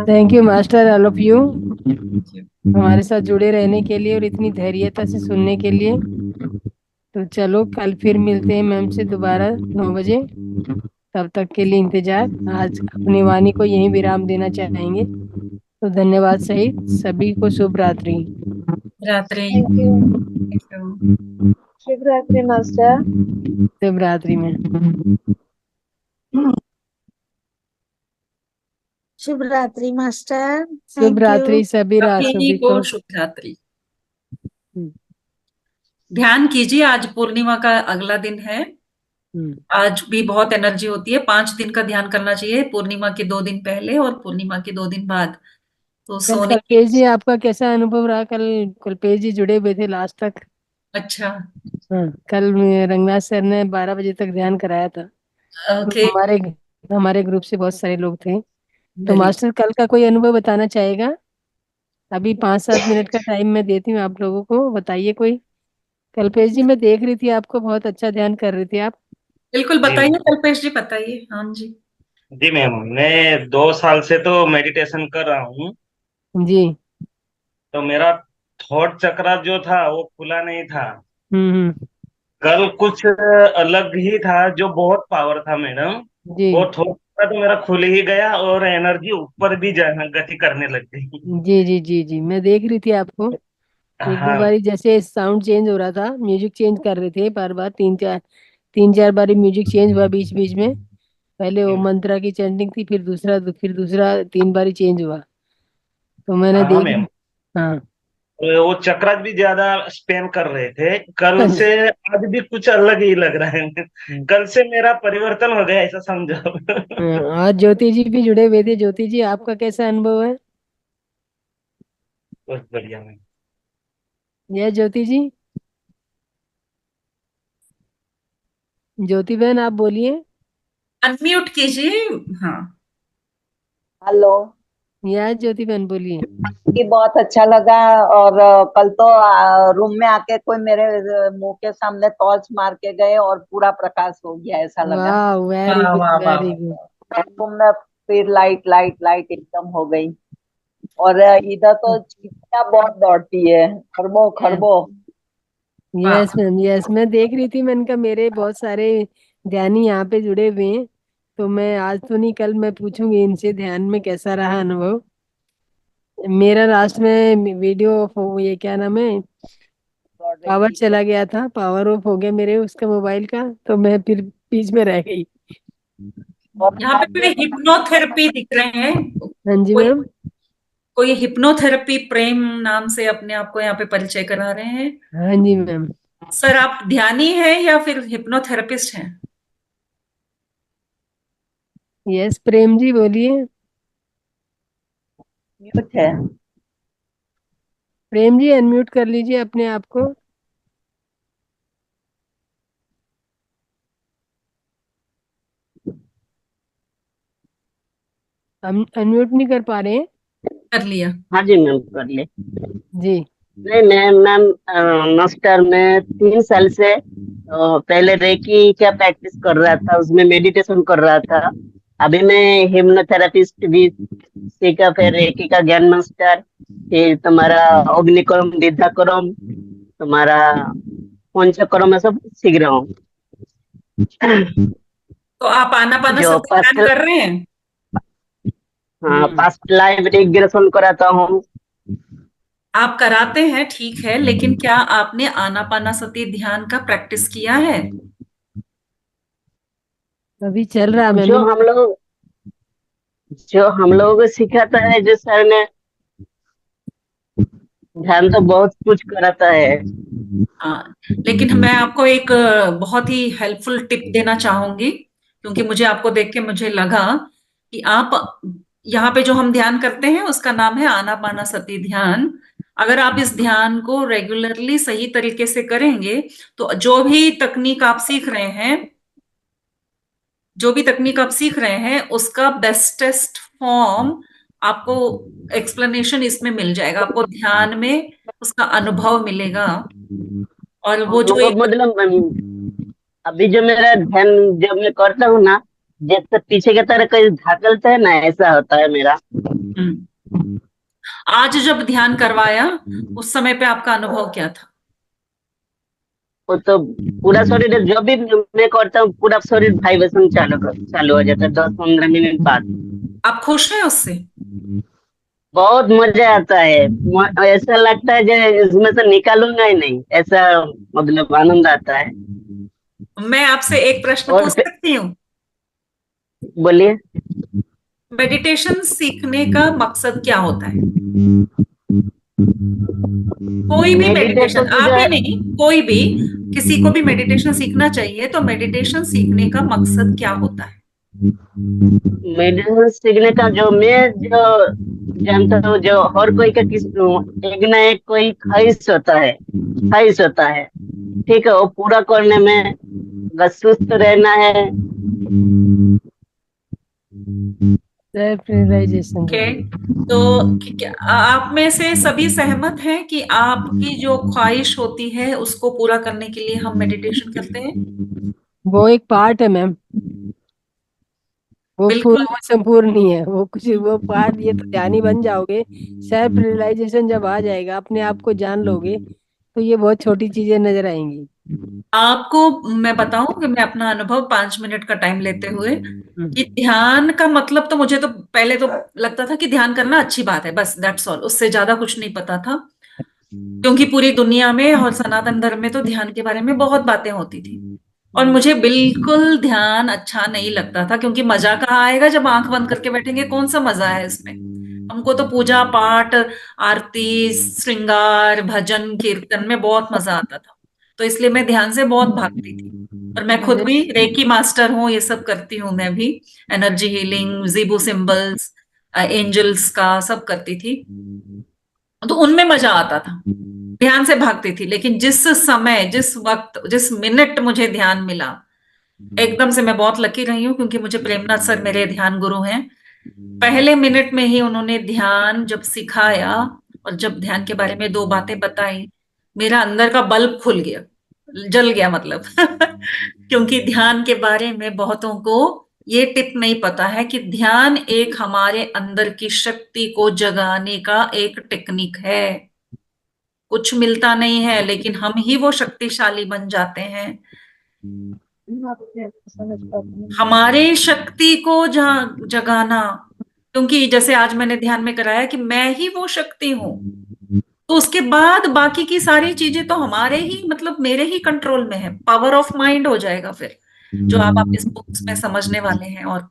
S2: Thank you master, all of you, हमारे साथ जुड़े रहने के लिए और इतनी धैर्यता से सुनने के लिए। तो चलो कल फिर मिलते हैं मैम से दोबारा 9 बजे। तब तक के लिए इंतजार। आज अपनी वाणी को यहीं विराम देना चाहेंगे। तो धन्यवाद सहित सभी को शुभ रात्रि।
S1: रात्रि।
S4: शुभ रात्रि मास्टर।
S2: शुभ रात्रि में।
S3: शुभ रात्रि मास्टर।
S2: शुभ रात्रि सभी
S1: सभी
S2: को।
S1: को शुभ रात्रि। ध्यान कीजिए, आज पूर्णिमा का अगला दिन है। आज भी बहुत एनर्जी होती है। 5 दिन का ध्यान करना चाहिए, पूर्णिमा के 2 दिन पहले और पूर्णिमा के 2 दिन बाद। तो
S2: कल
S1: सोने
S2: कल्पेश जी आपका कैसा अनुभव रहा? कल कल्पेश जी जुड़े हुए थे लास्ट तक।
S1: अच्छा,
S2: हाँ, कल रंगनाथ सर ने 12 बजे तक ध्यान कराया था।
S1: ओके।
S2: हमारे ग्रुप से बहुत सारे लोग थे। तो
S1: वेरी
S2: मास्टर कल का कोई अनुभव बताना चाहेगा? अभी 5-7 मिनट का टाइम मैं देती हूँ आप लोगों को, बताइए कोई। कल्पेश जी मैं देख रही थी आपको, बहुत अच्छा ध्यान कर रही थी आप।
S1: बिल्कुल
S7: जी
S1: बताइए कल्पेश जी, बताइए। हाँ जी।
S7: जी मैम, मैं 2 साल से तो मेडिटेशन कर रहा हूँ।
S2: जी।
S7: तो मेरा थॉट चक्र जो था वो खुला नहीं था।
S2: हम्म।
S7: कल कुछ अलग ही था जो बहुत पावर था मैडम।
S2: जी
S7: वो थॉट चक्र तो मेरा खुल ही गया और एनर्जी ऊपर भी गति करने लग गई।
S2: जी जी जी जी, मैं देख रही थी आपको। एक दो
S7: हाँ
S2: बारी जैसे साउंड चेंज हो रहा था, म्यूजिक चेंज कर रहे थे बार बार, 3-4 बारी म्यूजिक चेंज हुआ बीच बीच में। पहले वो मंत्रा की चैंटिंग थी, फिर दूसरा 3 बारी चेंज हुआ। तो मैंने
S7: हाँ
S2: देख।
S7: मैम।
S2: हाँ।
S7: वो चक्र भी ज्यादा स्पैम कर रहे थे कल से। आज भी कुछ अलग ही लग रहा है। कल से मेरा परिवर्तन हो गया ऐसा समझो।
S2: आज ज्योति जी भी जुड़े हुए थे। ज्योति जी आपका कैसा अनुभव है?
S7: बहुत बढ़िया मैम।
S2: यह ज्योति जी, ज्योति बहन आप बोलिए।
S1: अनम्यूट कीजिए। हाँ।
S8: हेलो
S2: यह ज्योति बहन बोलिए।
S8: जी, बहुत अच्छा लगा। और कल तो रूम में आके कोई मेरे मुंह के सामने टॉर्च मार के गए और पूरा प्रकाश हो गया, ऐसा लगा।
S2: वाह, वेरी
S1: वाह
S2: गुड
S1: वाह वाह।
S2: Very good.
S8: रूम में फिर लाइट लाइट लाइट एकदम हो गई। और इधर तो चींटियां बहुत दौड़ती है, खरबो खरबो।
S2: यस मैम, यस, मैं देख रही थी। मैंने कहा मेरे बहुत सारे ध्यानी यहाँ पे जुड़े हुए हैं, तो मैं आज तो नहीं, कल मैं पूछूंगी इनसे ध्यान में कैसा रहा अनुभव। मेरा लास्ट में वीडियो ये क्या नाम है,
S8: दौड़ रही
S2: पावर
S8: थी
S2: चला गया था, पावर ऑफ हो गया मेरे उसका मोबाइल का, तो मैं फिर बीच में रह गई।
S8: और
S1: यहाँ पे कोई हिप्नोथेरेपी दिख रहे हैं?
S2: हाँ जी
S1: कोई
S2: मैम।
S1: कोई हिप्नोथेरेपी प्रेम नाम से अपने आप को यहाँ पे परिचय करा रहे हैं।
S2: हाँ जी मैम।
S1: सर आप ध्यानी हैं या फिर हिप्नोथेरेपिस्ट हैं?
S2: यस प्रेम जी बोलिए।
S8: म्यूट है।
S2: प्रेम जी अनम्यूट कर लीजिए अपने आप को। हम अनम्यूट नहीं कर पा रहे हैं।
S1: कर लिया।
S9: हाँ जी मैम, कर ले।
S2: जी।
S9: नहीं मैम, मास्टर मैं 3 साल से पहले रेकी क्या प्रैक्टिस कर रहा था, उसमें मेडिटेशन कर रहा था। अभी मैं हिप्नोथेरेपिस्ट भी सीखा, फिर रेकी का ज्ञान मास्टर, फिर तुम्हारा अग्निकर्म विद्याकर्म, तुम्हारा उन चक्करों में सब सीख रहा हूँ।
S1: तो आप आनापाना
S9: जो
S1: सती ध्यान
S9: पास्ट
S1: कर रहे हैं?
S9: हाँ पास्ट लाइफ रिग्रेशन कराता हूँ।
S1: आप कराते हैं, ठीक है, लेकिन क्या आपने आनापाना सती ध्यान का प्रैक्टिस किया है?
S2: अभी चल रहा है मैम।
S9: जो हम लोग को सिखाता है जो सर ने, ध्यान तो बहुत कुछ कराता है।
S1: हाँ, लेकिन मैं आपको एक बहुत ही हेल्पफुल टिप देना चाहूंगी, क्योंकि मुझे आपको देख के मुझे लगा कि आप यहाँ पे जो हम ध्यान करते हैं उसका नाम है आनापाना सती ध्यान। अगर आप इस ध्यान को रेगुलरली सही तरीके से करेंगे तो जो भी तकनीक आप सीख रहे हैं उसका बेस्टेस्ट फॉर्म आपको एक्सप्लेनेशन इसमें मिल जाएगा, आपको ध्यान में उसका अनुभव मिलेगा। और वो जो
S9: वो
S1: एक
S9: मतलब अभी जो मेरा ध्यान जब मैं करता हूँ ना, जैसे पीछे की तरह कहीं धकेलता है ना, ऐसा होता है मेरा।
S1: आज जब ध्यान करवाया उस समय पे आपका अनुभव क्या था?
S9: वो तो पूरा शरीर जो भी मैं करता हूँ पूरा शरीर वाइब्रेशन चालू हो जाता है 10-15 मिनट बाद।
S1: आप खुश हैं उससे?
S9: बहुत मजा आता है। ऐसा लगता है जो इसमें से निकालूंगा ही नहीं, ऐसा मतलब आनंद आता है।
S1: मैं आपसे एक प्रश्न
S9: और
S1: पूछ सकती हूँ?
S9: बोलिए।
S1: मेडिटेशन सीखने का मकसद क्या होता है? कोई भी मेडिटेशन,
S9: मेडिटेशन तो जो
S1: आप ही
S9: है,
S1: नहीं, कोई भी, किसी को भी मेडिटेशन सीखना चाहिए, तो मेडिटेशन सीखने का मकसद क्या होता है?
S9: मेडिटेशन सीखने का जो मैं जो जानता हूँ, जो हर कोई का एक ना एक कोई ख्वाहिश होता है, ठीक है, वो पूरा करने में बस सुस्त रहना है।
S2: Self realisation.
S1: ओके, तो क्या आप में से सभी सहमत हैं कि आपकी जो ख्वाहिश होती है उसको पूरा करने के लिए हम मेडिटेशन करते हैं?
S2: वो एक पार्ट है मैम, वो पूरा
S1: बिल्कुल।
S2: वो संपूर्ण नहीं है, वो कुछ वो पार्ट, ये तो ध्यान ही बन जाओगे। सेल्फ रियलाइजेशन जब आ जाएगा, अपने आप को जान लोगे, तो ये बहुत छोटी चीजें नजर आएंगी।
S1: आपको मैं बताऊं कि मैं अपना अनुभव 5 मिनट का टाइम लेते हुए, कि ध्यान का मतलब तो मुझे तो पहले तो लगता था कि ध्यान करना अच्छी बात है, बस दैट्स ऑल, उससे ज्यादा कुछ नहीं पता था। क्योंकि पूरी दुनिया में और सनातन धर्म में तो ध्यान के बारे में बहुत बातें होती थी, और मुझे बिल्कुल ध्यान अच्छा नहीं लगता था, क्योंकि मजा कहाँ आएगा जब आंख बंद करके बैठेंगे, कौन सा मजा है इसमें? हमको तो पूजा पाठ, आरती, श्रृंगार, भजन, कीर्तन में बहुत मजा आता था। तो इसलिए मैं ध्यान से बहुत भागती थी। और मैं खुद भी रेकी मास्टर हूँ, ये सब करती हूँ मैं भी, एनर्जी हीलिंग, जीबू सिंबल्स, एंजल्स का सब करती थी। तो उनमें मजा आता था, ध्यान से भागती थी। लेकिन जिस समय, जिस वक्त, जिस मिनट मुझे ध्यान मिला, एकदम से, मैं बहुत लकी रही हूँ क्योंकि मुझे प्रेमनाथ सर मेरे ध्यान गुरु हैं। पहले मिनट में ही उन्होंने ध्यान जब सिखाया और जब ध्यान के बारे में 2 बातें बताई, मेरा अंदर का बल्ब खुल गया, जल गया मतलब। क्योंकि ध्यान के बारे में बहुतों को ये टिप नहीं पता है कि ध्यान एक हमारे अंदर की शक्ति को जगाने का एक टेक्निक है। कुछ मिलता नहीं है, लेकिन हम ही वो शक्तिशाली बन जाते हैं। हमारे शक्ति को जगाना, क्योंकि जैसे आज मैंने ध्यान में कराया कि मैं ही वो शक्ति हूं, तो उसके बाद बाकी की सारी चीजें तो हमारे ही, मतलब मेरे ही कंट्रोल में है। पावर ऑफ माइंड हो जाएगा फिर, जो आप इस बुक्स में समझने वाले हैं। और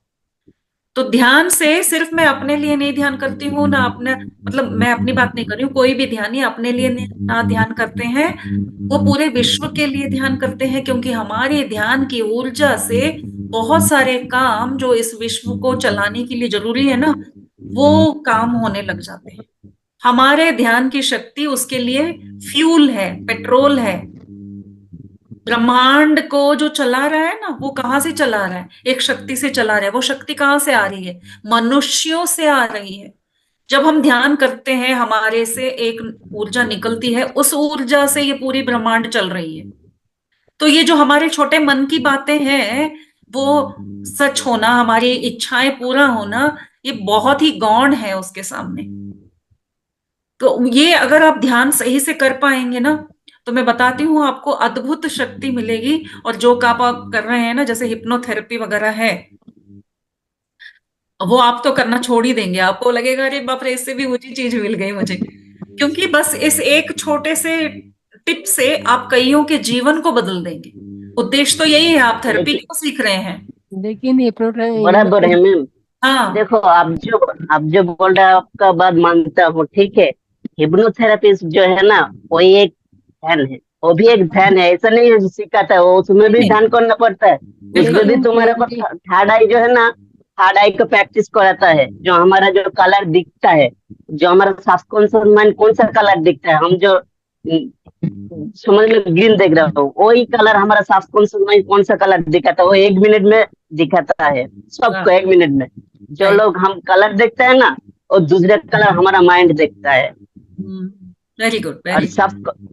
S1: तो ध्यान से सिर्फ मैं अपने लिए नहीं ध्यान करती हूँ ना, अपने, मतलब मैं अपनी बात नहीं कर रही हूँ, कोई भी ध्यानी अपने लिए ना ध्यान करते हैं, वो पूरे विश्व के लिए ध्यान करते हैं। क्योंकि हमारे ध्यान की ऊर्जा से बहुत सारे काम जो इस विश्व को चलाने के लिए जरूरी है ना, वो काम होने लग जाते हैं। हमारे ध्यान की शक्ति उसके लिए फ्यूल है, पेट्रोल है। ब्रह्मांड को जो चला रहा है ना, वो कहाँ से चला रहा है? एक शक्ति से चला रहा है। वो शक्ति कहाँ से आ रही है? मनुष्यों से आ रही है। जब हम ध्यान करते हैं, हमारे से एक ऊर्जा निकलती है, उस ऊर्जा से ये पूरी ब्रह्मांड चल रही है। तो ये जो हमारे छोटे मन की बातें हैं, वो सच होना, हमारी इच्छाएं पूरा होना, ये बहुत ही गौण है उसके सामने। तो ये अगर आप ध्यान सही से कर पाएंगे ना, तो मैं बताती हूँ आपको, अद्भुत शक्ति मिलेगी। और जो आप कर रहे हैं ना, जैसे हिप्नोथेरेपी वगैरह है, वो आप तो करना छोड़ ही देंगे। आपको लगेगा अरे बाप रे, इससे भी ऊंची चीज मिल गई मुझे। क्योंकि बस इस एक छोटे से टिप से आप कईयों के जीवन को बदल देंगे। उद्देश्य तो यही है, आप थेरेपी
S9: लेकिन
S1: क्यों सीख रहे हैं?
S2: लेकिन
S9: बराबर है मैम।
S1: हाँ,
S9: देखो, आप जो बोल रहे हैं आपका बात मानता हूँ, ठीक है। हिप्नोथेरेपिस्ट जो है ना, वो एक ध्यान है, वो भी एक ध्यान है, ऐसा नहीं है जो सिखाता है, वो उसमें भी
S1: नहीं,
S9: ध्यान करना पड़ता है। उसमें भी
S2: लेकिन
S9: तुम्हारे को थर्ड आई जो है ना, थर्ड आई को प्रैक्टिस कराता है। जो हमारा जो कलर दिखता है, जो हमारा सबकॉन्शियस माइंड कौन सा कलर दिखता है, हम जो समझ लो ग्रीन देख रहा हूँ, वही कलर हमारा सबकॉन्शियस माइंड कौन सा कलर दिखाता है, वो 1 मिनट में दिखाता है सबको, 1 मिनट में। जो
S1: right.
S9: लोग हम कलर देखते हैं ना, और दूसरे कलर हमारा माइंड देखता है।
S1: वेरी गुड,
S9: और
S1: वेरी गुड।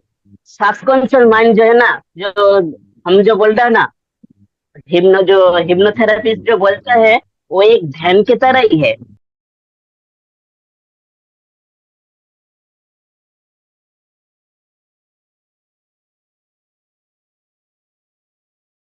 S9: सबकॉन्शियस माइंड जो है ना, जो हम जो बोल रहे हैं ना, हिप्नोथेरेपिस्ट जो बोलता है, वो एक ध्यान की तरह ही है।